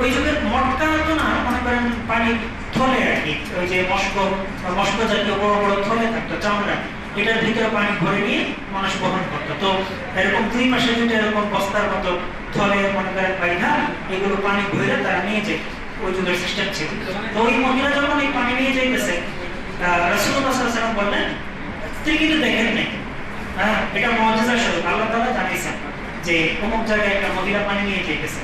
ওই যুগের মটকা তো না, মনে করেন পানি থলে আর কি, ওই যে মস্ক জাতীয় বড় বড় থলে থাকতো চামড়া, এটার ভিতরে পানি ভরে নিয়ে মানুষ বহন করতো। তো এরকম 2 মাসে দুটো এরকম বস্তার মতো থলে মনে করেন বাইধা এগুলো পানি ভরে তারা নিয়ে যেত, ওই যুগের সিস্টেম ছিল। তো ওই মহিলা যখন এই পানি নিয়ে যাইতেছে, রাসূলুল্লাহ সাল্লাল্লাহু আলাইহি ওয়াসাল্লাম বললেন, তুই কিন্তু দেখেন নাই, এটা মুআজিজার স্বরূপ আল্লাহ তাআলা জানিয়েছেন যে অমুক জায়গায় একটা মহিলা পানি নিয়ে যাইতেছে।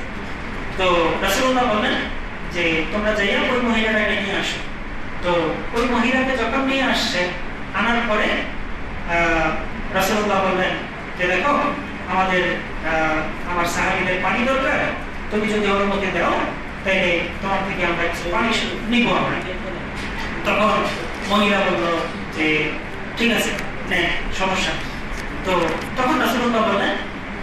তো রাসূলুল্লাহ বললেন যে তোমরা যাইয়া ওই মহিলাটাকে নিয়ে আসো। তো ওই মহিলাকে যখন নিয়ে আসছে, আনার পরে রাসূলুল্লাহ বললেন যে দেখো, আমার সাহাবীদের পানি দরকার, তুমি যদি অনুমতি দাও তাহলে তোমার থেকে আমরা কিছু পানি নিব আমরা। তখন মহিলা বলল যে ঠিক আছে, সমস্যা। তো তখন রাসূলুল্লাহ বললেন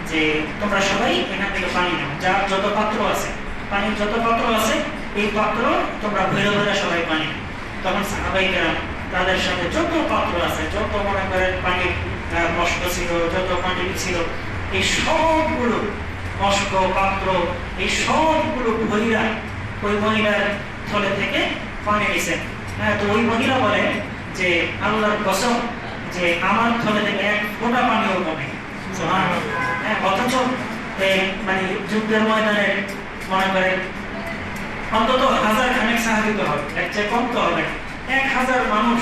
যে তোমরা সবাই এখান থেকে পানি নাও, যা যত পাত্র আছে, পানির যত পাত্র আছে এই পাত্র তোমরা ভরে ভরে সবাই পানি। তখন সাহাবায়ে কেরাম তাদের সাথে যত পাত্র আছে, যত মনে করেন পানির মস্ক ছিল, যত পানি ছিল, এই সবগুলো মস্ক পাত্র এই সবগুলো ভরিয়া ওই মহিলার থলে থেকে পানি নিছেন। তো ওই মহিলা বলে যে আল্লাহর কসম যে আমার থলে থেকে এক ফোঁটা পানিও কমে। অথচ মানে যুদ্ধের ময়দানে মনে করেন অন্তত 1000 খানেক সাহাবী তো হবে, এর চেয়ে কম তো হবে। 1000 মানুষ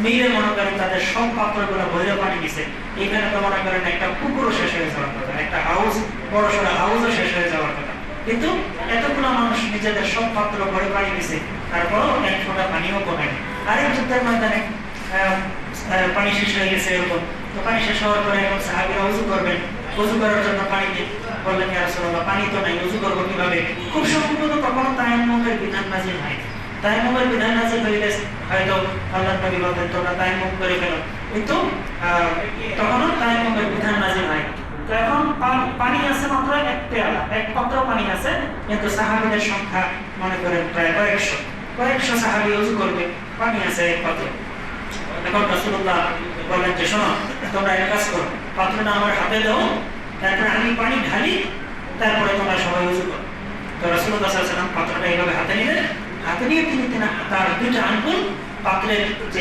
মিলে মনে করেন তাদের সব পাত্রগুলো ভরে পানি দিছে। এখানে তো মনে করেন একটা পুকুরও শেষ হয়ে যাওয়ার কথা, একটা হাউস, বড় সড়ো হাউসও শেষ হয়ে যাওয়ার কথা, কিন্তু এতগুলো মানুষ নিজেদের সব পাত্র ভরে পানি দিছে, তারপরও এক ফোঁটা পানিও কমেনি। আরেক যুদ্ধের ময়দানে পানি শেষ হয়ে গেছে এরকম। তো পানি শেষ হওয়ার পরে এখন সাহাবীরা ওযু করবেন, ওযু করার জন্য পানি দিয়ে বললেন ইয়া রাসূলুল্লাহ, পানি তো নাই, ওযু করবো কিভাবে? খুব সম্ভবত তখনও তায়াম্মুমের বিধান নাযিল হয়। তায়াম্মুমের বিধান নাযিল হইলে হয়তো আল্লাহর নবী বলতেন তোমরা তায়াম্মুম করে ফেলো, কিন্তু তখনও তায়াম্মুমের বিধান নাযিল হয়। তো এখন পানি আছে মাত্র এক পেয়ালা, এক পাত্র পানি আছে, কিন্তু সাহাবীদের সংখ্যা মনে করেন প্রায় কয়েকশো সাহাবী ওযু করবে, পানি আছে এক পাত্র। এখন রাসূলুল্লাহ বললেন যে শোনো, তোমরা এক কাজ করো, পাত্রটা আমার হাতে দাও, তারপরে আমি পানি ঢালি, তারপরে তোমরা সবাই ওযু করো। তো রাসূলুল্লাহ সাল্লাল্লাহু আলাইহি ওয়াসাল্লাম পাত্রটা এইভাবে হাতে নিলেন, হাতে নিয়ে তিনি তার 2টা আঙ্গুল পাত্রের যে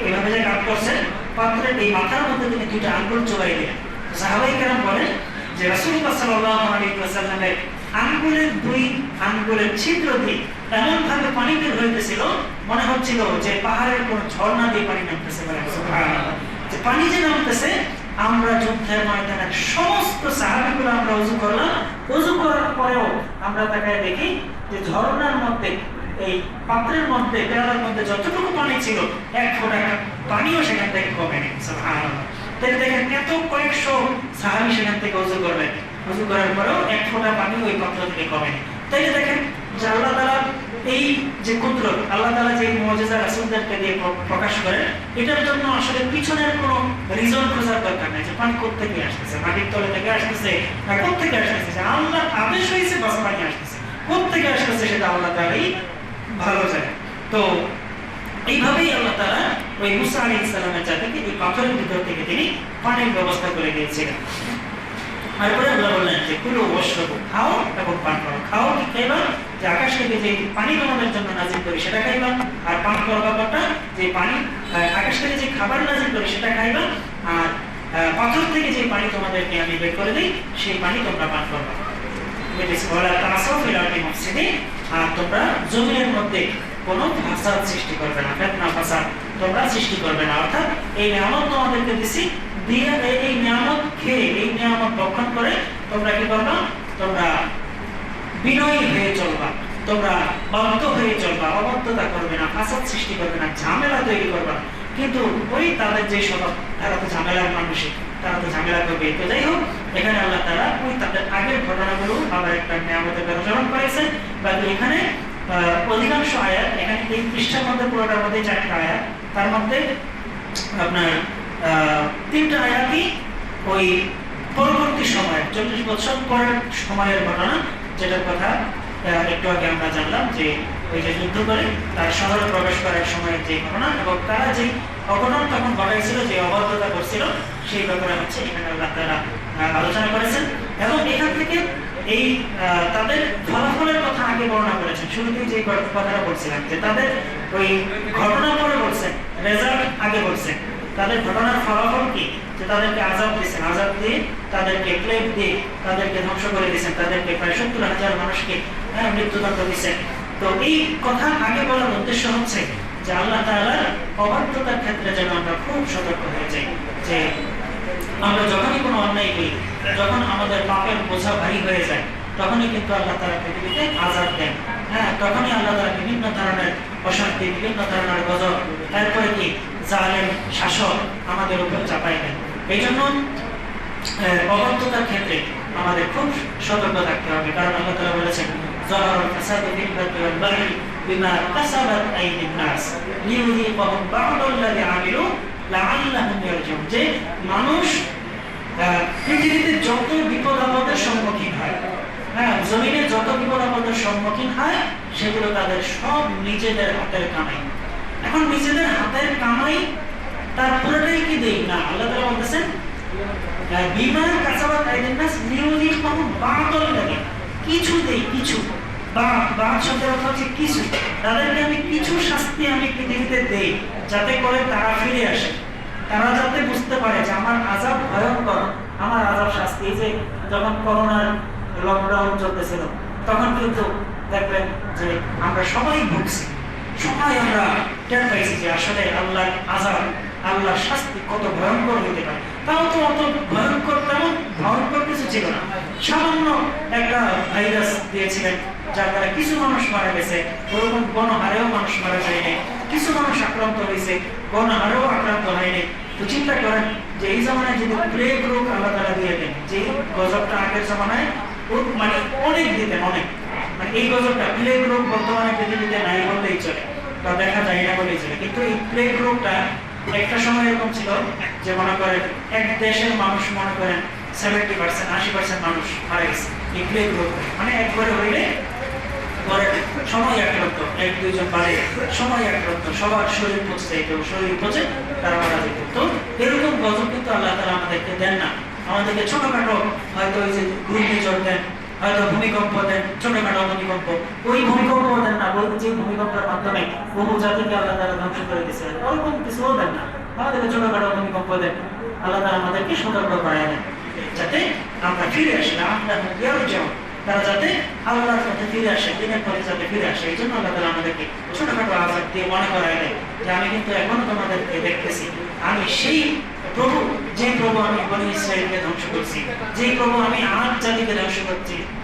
এইভাবে যে কাজ করছেন, পাত্রের এই মাথার মধ্যে তিনি 2টা আঙ্গুল চোবাই দিলেন। সাহাবায়ে কেরাম বলেন যে রাসূলুল্লাহ সাল্লাল্লাহু আলাইহি ওয়াসাল্লামের আঙ্গুলের 2 আঙ্গুলের ছিদ্র দিয়ে এমন ভাবে পানি বের হইতেছিল, মনে হচ্ছিল যে পাহাড়ের কোন ঝর্ণা দিয়ে পানি নামতেছে। সুবহানাল্লাহ, যে পানি যে নামতেছে, আমরা যুদ্ধের ময়দানে সমস্ত সাহাবীগুলো আমরা ওযু করলাম, ওযু করার পরেও আমরা তাকায় দেখি যে ঝর্ণার মধ্যে, এই পাত্রের মধ্যে, পেয়ালার মধ্যে যতটুকু পানি ছিল, এক ফোঁটা পানিও সেখান থেকে কমেনি। সুবহানাল্লাহ, তাহলে দেখেন এত কয়েকশো সাহাবী সেখান থেকে ওযু করলেন, ওযু করার পরেও এক ফোঁটা পানি ওই পাত্র থেকে কমেনি। তাইলে দেখেন যে আল্লাহ তাআলা এই যে কুদরত, আল্লাহ তাআলা যে মুআজিজা রাসূলদেরকে দিয়ে প্রকাশ করেন, এটার জন্য আসলে পিছনের কোনো রিজন খোঁজার দরকার নেই যে পানি কোথা থেকে আসতেছে, মাটির তলে থেকে আসতেছে না কোথা থেকে আসতেছে, আল্লাহর আদেশ হয়েছে বাস পানি আসতেছে, কোথা থেকে আসতেছে সেটা আল্লাহ তাআলাই ভালো জানে। তো এইভাবেই আল্লাহ তাআলা ওই মুসা আলাইহিস সালামের জাতিকে এই পাথরের ভিতর থেকে তিনি পানির ব্যবস্থা করে দিয়েছিলেন। তারপরে আল্লাহ বললেন যে কুলু ওয়াশরাবু, খাও এবং পান করো। খাও কি খাইবা? যে আকাশ থেকে যে পানি তোমাদের জন্য নাযিল করি সেটা খাইবা, আর পান করবা ব্যাপারটা যে পানি আকাশ থেকে যে খাবার নাযিল করি সেটা খাইবা, আর পাথর থেকে যে পানি তোমাদেরকে আমি বের করে দিই সেই পানি তোমরা পান করবা। বলে দিয়েছে ওয়ালা তাসাউ ফিল আরদি মুফসিদিন, আর তোমরা জমিনের মধ্যে কোনো ফাসাদ সৃষ্টি করবে না, ফিতনা ফাসাদ তোমরা সৃষ্টি করবে না। অর্থাৎ এই নিয়ামত তোমাদেরকে দিছি, দিয়ে এই নিয়ামত খেয়ে এই নিয়ামত ভক্ষণ করে তোমরা কি করবা, তোমরা বিনয়ী হয়ে চলবা, তোমরা বাধ্য হয়ে চলবা, অবাধ্যতা করবে না, ফাসাদ সৃষ্টি করবে না, ঝামেলা তৈরি করবা। কিন্তু ওই তাদের যে স্বভাব, তারা তো ঝামেলার মানুষই, তারা তো ঝামেলা করবে। তো যাই হোক, এখানে আল্লাহ তাআলা ওই তাদের আগের ঘটনাগুলো আবার একটা নিয়ামতের ব্যবহার করেছেন। বাকি এখানে অধিকাংশ আয়াত, এখানে এই পৃষ্ঠার মধ্যে পুরোটার মধ্যে 4টা আয়াত, তার মধ্যে আপনার 3টা আয়াতই ওই পরবর্তী সময় 40 বছর পরের সময়ের ঘটনা, যেটার কথা একটু আগে আমরা জানলাম, যে ওই যে যুদ্ধ করে তার শহরে প্রবেশ করার সময় যে ঘটনা এবং তারা যে অঘটন তখন ঘটাইছিল, যে অবাধ্যতা করছিল, সেই ব্যাপারে হচ্ছে এখানে আল্লাহ তাআলা আলোচনা করেছেন। এবং এখান থেকে এই তাদের ফলাফলের কথা আগে বর্ণনা করেছেন। শুরুতেই যে কথাটা বলছিলাম যে তাদের ওই ঘটনা পরে বলছেন, রেজাল্ট আগে বলছেন। তাদের ঘটনার ফলাফল কি, যে তাদেরকে আযাব দিয়েছেন, আযাব দিয়ে তাদেরকে প্লেগ দিয়ে তাদেরকে ধ্বংস করে দিয়েছেন, তাদেরকে প্রায় 70,000 মানুষকে মৃত্যুদণ্ড দিয়েছেন। তো এই কথা আগে বলার উদ্দেশ্য হচ্ছে যে আল্লাহ তাআলার অবাধ্যতার ক্ষেত্রে যেন আমরা খুব সতর্ক হয়ে যাই, যে আমরা যখনই কোনো অন্যায় করি, যখন আমাদের পাপের বোঝা ভারী হয়ে যায়, তখনই কিন্তু আল্লাহ তাআলা পৃথিবীতে আযাব দেন। তখনই আল্লাহ তাআলা বিভিন্ন ধরনের অশান্তি, বিভিন্ন ধরনের গজব, তারপরে কি জালেম শাসক আমাদের উপর চাপাই দেন। এই জন্য অবাধ্যতার ক্ষেত্রে আমাদের খুব সতর্ক থাকতে হবে, কারণ আল্লাহ তাআলা বলেছেন যাহারাল ফাসাদু ফিল বাররি ওয়াল বাহরি বিমা কাসাবাত আইদিন নাস লিইউযিকাহুম বা'দাল্লাযী আমিলু লাআল্লাহুম ইয়ারজিউন। যে মানুষ পৃথিবীতে যত বিপদ আপদের সম্মুখীন হয়, জমিনে যত বিপদ আপদের সম্মুখীন হয়, সেগুলো তাদের সব নিজেদের হাতের কামাই। এখন নিজেদের হাতের কামাই তার পুরোটাই কি দেই না, আল্লাহ তাআলা বলতেছেন বিমা কাসাবাত আইদিন নাস লিইউযিকাহুম বা'দাল্লাযী, কিছু দেই, কিছু বা শব্দের অর্থ হচ্ছে কিছু, তাদেরকে আমি কিছু শাস্তি আমি পৃথিবীতে দেই, যাতে করে তারা ফিরে আসে, তারা যাতে বুঝতে পারে যে আমার আযাব ভয়ঙ্কর, আমার আযাব শাস্তি। যে যখন করোনার লকডাউন চলতেছিল, তখন কিন্তু দেখবেন যে আমরা সবাই ভুগছি, সবাই আমরা টের পাইছি যে আসলে আল্লাহর আযাব, আল্লাহর শাস্তি কত ভয়ঙ্কর হতে পারে। তাও তো অত ভয়ঙ্কর, তেমন ভয়ঙ্কর কিছু ছিল না। সামান্য একটা ভাইরাস দিয়েছিলেন, যার দ্বারা কিছু মানুষ মারা গেছে, ওরকম গণহারেও মানুষ মারা যায়নি, কিছু মানুষ আক্রান্ত হয়েছে, গণহারেও আক্রান্ত হয়নি। তো চিন্তা করেন যে এই জামানায় যদি প্লেগ রোগ আল্লাহ তাআলা দিয়ে দেন, যে গজবটা আগের জামানায় মানে অনেক দিতেন, অনেক, মানে এই গজবটা প্লেগ রোগ বর্তমানে পৃথিবীতে নাই বললেই চলে, বা দেখা যায় না বললেই চলে। কিন্তু এই প্লেগ রোগটা একটা সময় এরকম ছিল যে মনে করেন এক দেশের মানুষ মনে করেন 70%, 80% মানুষ মারা গেছে এই প্লেগ রোগ। মানে একবারে হইলে সময় আক্রান্ত, 1-2 জন বাড়ে সময় আক্রান্ত, সবার শরীর পচে যেত, শরীর পচে তারা মারা যেত। তো এরকম গজব কিন্তু আল্লাহ তাআলা আমাদেরকে দেন না, আমাদেরকে ছোটখাটো হয়তো ওই যে ঘূর্ণিঝড় দেন, হয়তো ভূমিকম্প দেন, ছোটখাটো ভূমিকম্প, ওই ভূমিকম্প দেন না, বলতে যে ভূমিকম্পের মাধ্যমে বহু জাতিকে আল্লাহ তাআলা ধ্বংস করে দিয়েছে, ওরকম কিছুও দেন না, আমাদেরকে ছোটখাটো ভূমিকম্প দেন। আল্লাহ তাআলা আমাদেরকে সতর্ক করায় দেন, যাতে আমরা ফিরে আসি না, আমরা ইয়ারজিউন, তারা যাতে আল্লাহর পথে ফিরে আসে, দিনের পথে যাতে ফিরে আসে। এই জন্য আল্লাহ তাআলা আমাদেরকে ছোটখাটো আযাব দিয়ে মনে করায় দেয় যে আমি কিন্তু এখনো তোমাদেরকে দেখতেছি, আমি সেই প্রভু, যে প্রভু আমি বনী ইসরাঈলকে ধ্বংস করছি, যে প্রভু আমি আদ জাতিকে ধ্বংস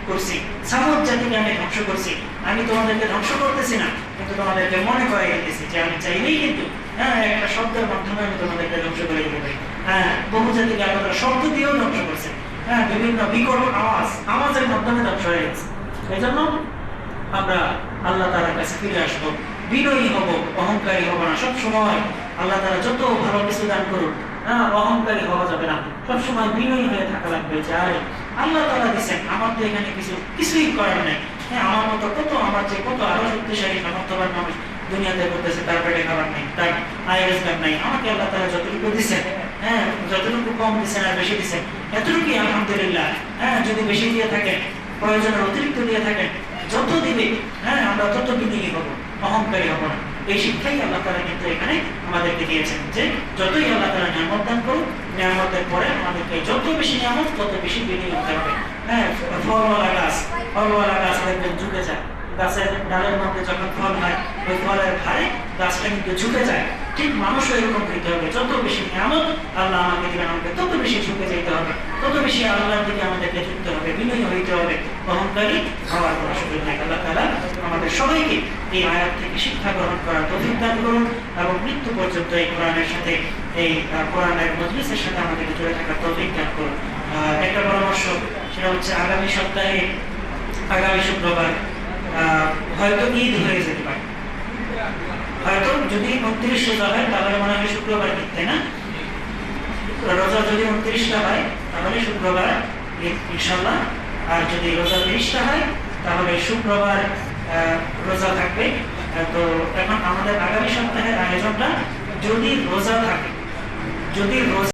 করছি, সামুদ জাতিকে আমি ধ্বংস করছি, আমি তোমাদেরকে ধ্বংস করতেছি না, কিন্তু তোমাদেরকে মনে করাই দিতেছি যে আমি চাইলেই কিন্তু একটা শব্দের মাধ্যমে আমি তোমাদেরকে ধ্বংস করে দিতে পারি। বহু জাতিকে আপনারা শব্দ দিয়েও ধ্বংস করছেন, বিভিন্ন বিকট আওয়াজের মাধ্যমে ধ্বংস হয়ে গেছে। এই জন্য আমরা আল্লাহ তাআলার কাছে ফিরে আসবো, বিনয়ী হব, অহংকারী হব না। সবসময় আল্লাহ তাআলা যত ভালো কিছু দান করুন, অহংকারী হওয়া যাবে না, সবসময় বিনয়ী হয়ে থাকা লাগবে যে আরে আল্লাহ তাআলা দিচ্ছেন, আমার তো এখানে কিছুই করার নেই। আমার মতো কত, আমার যে কত আরো শক্তিশালী সামর্থ্যবান মানুষ দুনিয়াতে করতেছে, তার পেটে খাবার নেই, তার আয় রোজগার নেই। আমাকে আল্লাহ তাআলা যতটুকু দিচ্ছেন, যতটুকু কম দিচ্ছেন আর বেশি দিচ্ছেন, এতটুকুই আলহামদুলিল্লাহ। যদি বেশি দিয়ে থাকেন, প্রয়োজনের অতিরিক্ত দিয়ে থাকেন, যত দিবে আমরা তত বিনয়ী হব, অহংকারী হব না। এই শিক্ষাই আল্লাহ তাআলা কিন্তু এখানে আমাদেরকে দিয়েছেন যে যতই আল্লাহ তাআলা নিয়ামত দান করুন, নিয়ামতের পরে আমাদেরকে যত বেশি নিয়ামত তত বেশি বিনয়ী হতে হবে। ফলওয়ালা গাছ ফলওয়ালা গাছ দেখবেন ঝুঁকে যায়, গাছের ডালের মধ্যে যখন ফল হয় ওই ফলের ভারে গাছটা কিন্তু ঝুঁকে যায়। ঠিক মানুষও এরকম হইতে হবে, যত বেশি নিয়ামত আল্লাহ আমাকে দিবেন আমাকে তত বেশি ঝুঁকে যেতে হবে, তত বেশি আল্লাহর দিকে আমাদেরকে ঝুঁকতে হবে, বিনয়ী হইতে হবে, অহংকারী হওয়ার কোনো সুযোগ নেই। আল্লাহ তাআলা আমাদের সবাইকে এই আয়াত থেকে শিক্ষা গ্রহণ করার তৌফিক দান করুন এবং মৃত্যু পর্যন্ত এই কোরআনের সাথে এই কোরআনের মজলিসের সাথে আমাদেরকে জুড়ে থাকার তৌফিক দান করুন। একটা পরামর্শ, সেটা হচ্ছে আগামী সপ্তাহে আগামী শুক্রবার হয়তো ঈদ হয়ে যেতে পারে, হয়তো যদি 29 রোজা হয় তাহলে মনে হয় শুক্রবার ঈদ, তাই না? রোজা যদি 29টা হয় তাহলে শুক্রবার ঈদ ইনশাল্লাহ, আর যদি রোজা 30টা হয় তাহলে শুক্রবার রোজা থাকবে। তো এখন আমাদের আগামী সপ্তাহের আয়োজনটা যদি রোজা থাকে, যদি রোজা